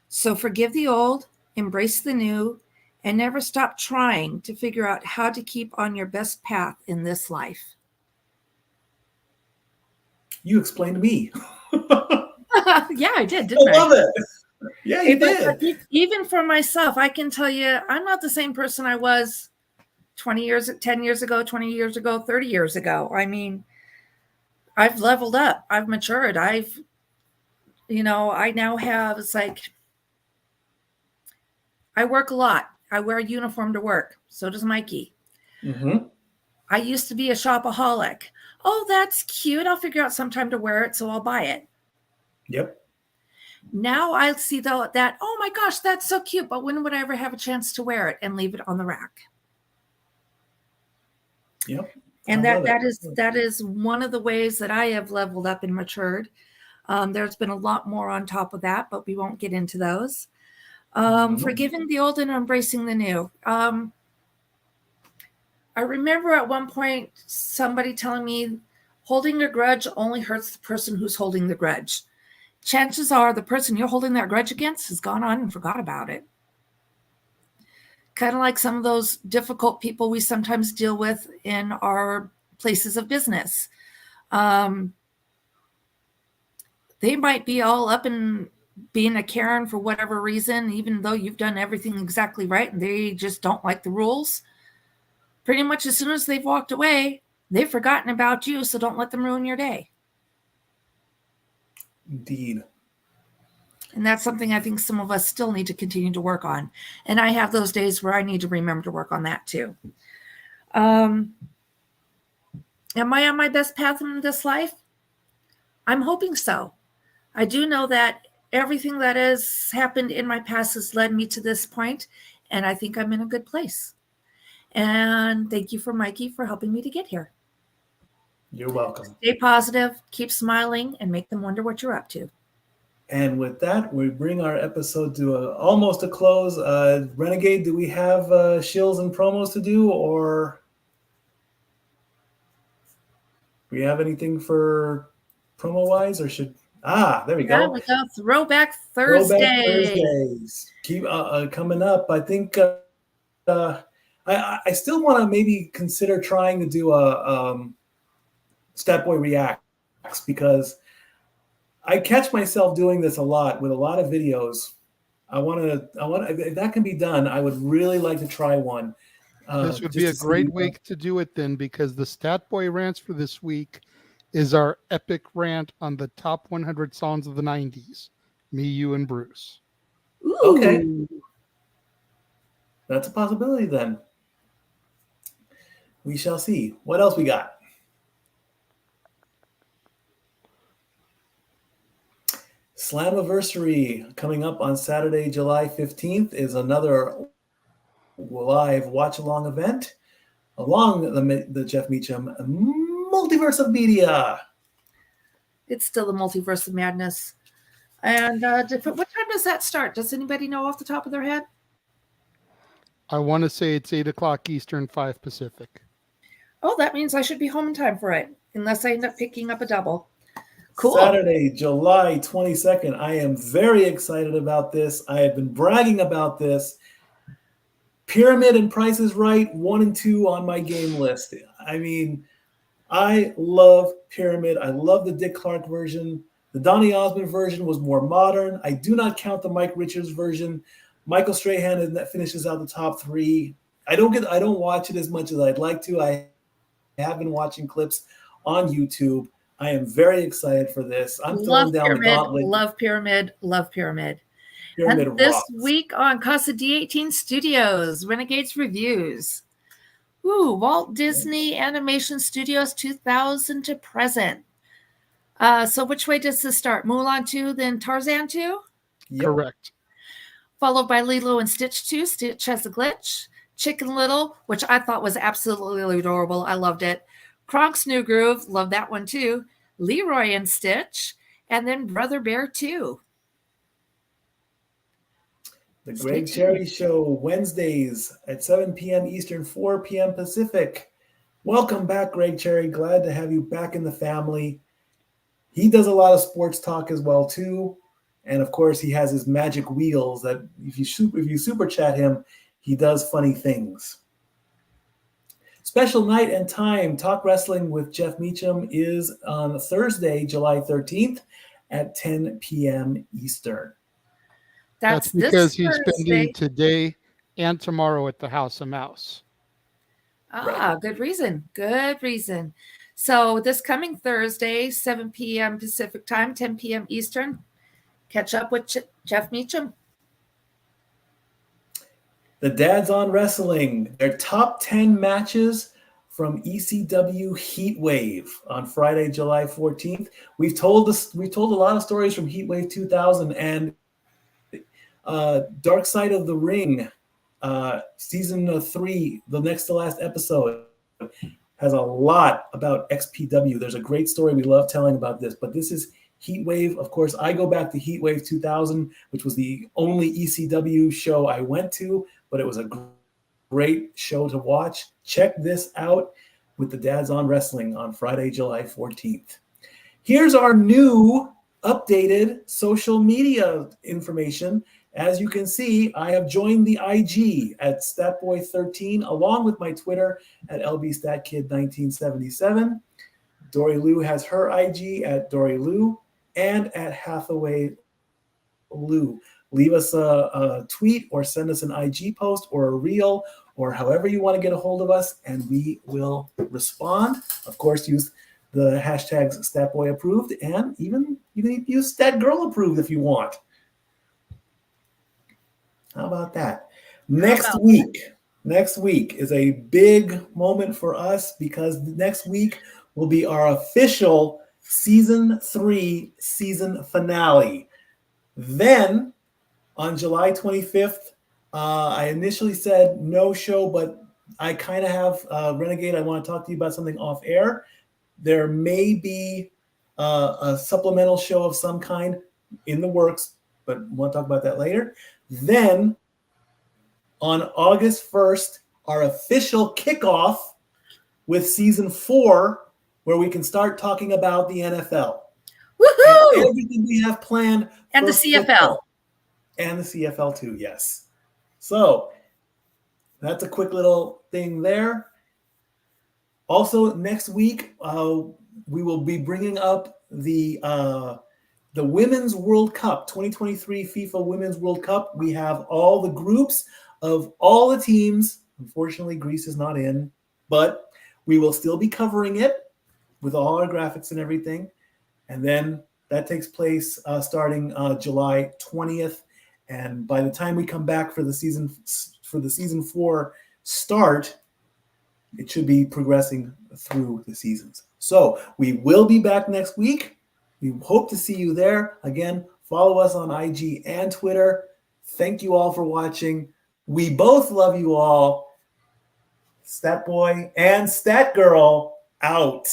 So forgive the old, embrace the new, and never stop trying to figure out how to keep on your best path in this life. You explained me. Yeah, I did, didn't I? I love it. Yeah, you did. Even for myself, I can tell you, I'm not the same person I was 10 years ago, 20 years ago, 30 years ago. I mean, I've leveled up. I've matured. I now have, it's like, I work a lot. I wear a uniform to work. So does Mikey. Mm-hmm. I used to be a shopaholic. Oh, that's cute. I'll figure out some time to wear it, so I'll buy it. Yep. Now I see that, oh my gosh, that's so cute, but when would I ever have a chance to wear it and leave it on the rack? Yep. And that is one of the ways that I have leveled up and matured. There's been a lot more on top of that, but we won't get into those. Forgiving the old and embracing the new. I remember at one point somebody telling me holding a grudge only hurts the person who's holding the grudge. Chances are the person you're holding that grudge against has gone on and forgot about it. Kind of like some of those difficult people we sometimes deal with in our places of business. They might be all up and being a Karen for whatever reason, even though you've done everything exactly right and they just don't like the rules. Pretty much as soon as they've walked away, they've forgotten about you, so don't let them ruin your day. Indeed. And that's something I think some of us still need to continue to work on. And I have those days where I need to remember to work on that too. Am I on my best path in this life? I'm hoping so. I do know that everything that has happened in my past has led me to this point, and I think I'm in a good place. And thank you for Mikey for helping me to get here. You're welcome. Stay positive, keep smiling, and make them wonder what you're up to. And with that, we bring our episode to almost a close. Renegade, do we have shills and promos to do, or do we have anything for promo-wise, or should... there we go. Yeah, we go. Throwback Thursday. Throwback Thursdays. Keep coming up. I think I still want to maybe consider trying to do a Stat Boy Reacts, because I catch myself doing this a lot with a lot of videos. I want to, if that can be done, I would really like to try one. This would be a great week to do it then, because the Stat Boy rants for this week is our epic rant on the top 100 songs of the 90s. Me, you, and Bruce. Ooh. Okay. That's a possibility then. We shall see. What else we got? Slammiversary coming up on Saturday, July 15th is another live watch-along event along the Jeff Meacham multiverse of media. It's still the multiverse of madness. And what time does that start? Does anybody know off the top of their head? I want to say it's 8 o'clock Eastern, 5 Pacific. Oh, that means I should be home in time for it, unless I end up picking up a double. Cool. Saturday, July 22nd. I am very excited about this. I have been bragging about this. Pyramid and Price is Right, 1 and 2 on my game list. I mean, I love Pyramid. I love the Dick Clark version. The Donny Osmond version was more modern. I do not count the Mike Richards version. Michael Strahan that finishes out the top 3. I don't watch it as much as I'd like to. I have been watching clips on YouTube. I am very excited for this. I'm throwing down the gauntlet. Love Pyramid. Love Pyramid. Pyramid and this rocks. week on Casa D18 Studios, Renegades Reviews. Walt Disney Animation Studios 2000 to present. So which way does this start? Mulan 2, then Tarzan 2? Yep. Correct. Followed by Lilo and Stitch 2, Stitch Has a Glitch. Chicken Little, which I thought was absolutely adorable. I loved it. Kronk's New Groove, love that one too. Leroy and Stitch, and then Brother Bear 2. The Greg Cherry Show, Wednesdays at 7 p.m. Eastern, 4 p.m. Pacific. Welcome back, Greg Cherry. Glad to have you back in the family. He does a lot of sports talk as well, too. And, of course, he has his magic wheels that if you super chat him, he does funny things. Special night and time, Talk Wrestling with Jeff Meacham is on Thursday, July 13th at 10 p.m. Eastern. That's because he's spending today and tomorrow at the House of Mouse. Right. Good reason. Good reason. So this coming Thursday, 7 p.m. Pacific time, 10 p.m. Eastern, catch up with Jeff Meacham. The Dads on Wrestling, their top 10 matches from ECW Heatwave on Friday, July 14th. We've told a lot of stories from Heatwave 2000 and Dark Side of the Ring, season 3, the next to last episode, has a lot about XPW. There's a great story we love telling about this, but this is Heatwave. Of course, I go back to Heatwave 2000, which was the only ECW show I went to, but it was a great show to watch. Check this out with the Dads on Wrestling on Friday, July 14th. Here's our new updated social media information. As you can see, I have joined the IG at StatBoy13 along with my Twitter at LBStatKid1977. Dori Lou has her IG at Dori Lou and at Hathaway Lou. Leave us a tweet or send us an IG post or a reel or however you want to get a hold of us, and we will respond. Of course, use the hashtags StatBoyApproved, and even you can use StatGirlApproved if you want. How about that? Next week is a big moment for us because next week will be our official season 3 season finale. Then on July 25th, I initially said no show, but I kind of have Renegade. I want to talk to you about something off air. There may be a supplemental show of some kind in the works, but we'll talk about that later. Then on August 1st, our official kickoff with season 4, where we can start talking about the NFL. Woohoo! And everything we have planned. And the CFL. Football. And the CFL too, yes. So that's a quick little thing there. Also, next week, we will be bringing up the Women's World Cup, 2023 FIFA Women's World Cup. We have all the groups of all the teams. Unfortunately, Greece is not in, but we will still be covering it with all our graphics and everything. And then that takes place starting July 20th. And by the time we come back for the season 4 start, it should be progressing through the seasons. So we will be back next week. We hope to see you there. Again, follow us on IG and Twitter. Thank you all for watching. We both love you all. Stat Boy and Stat Girl out.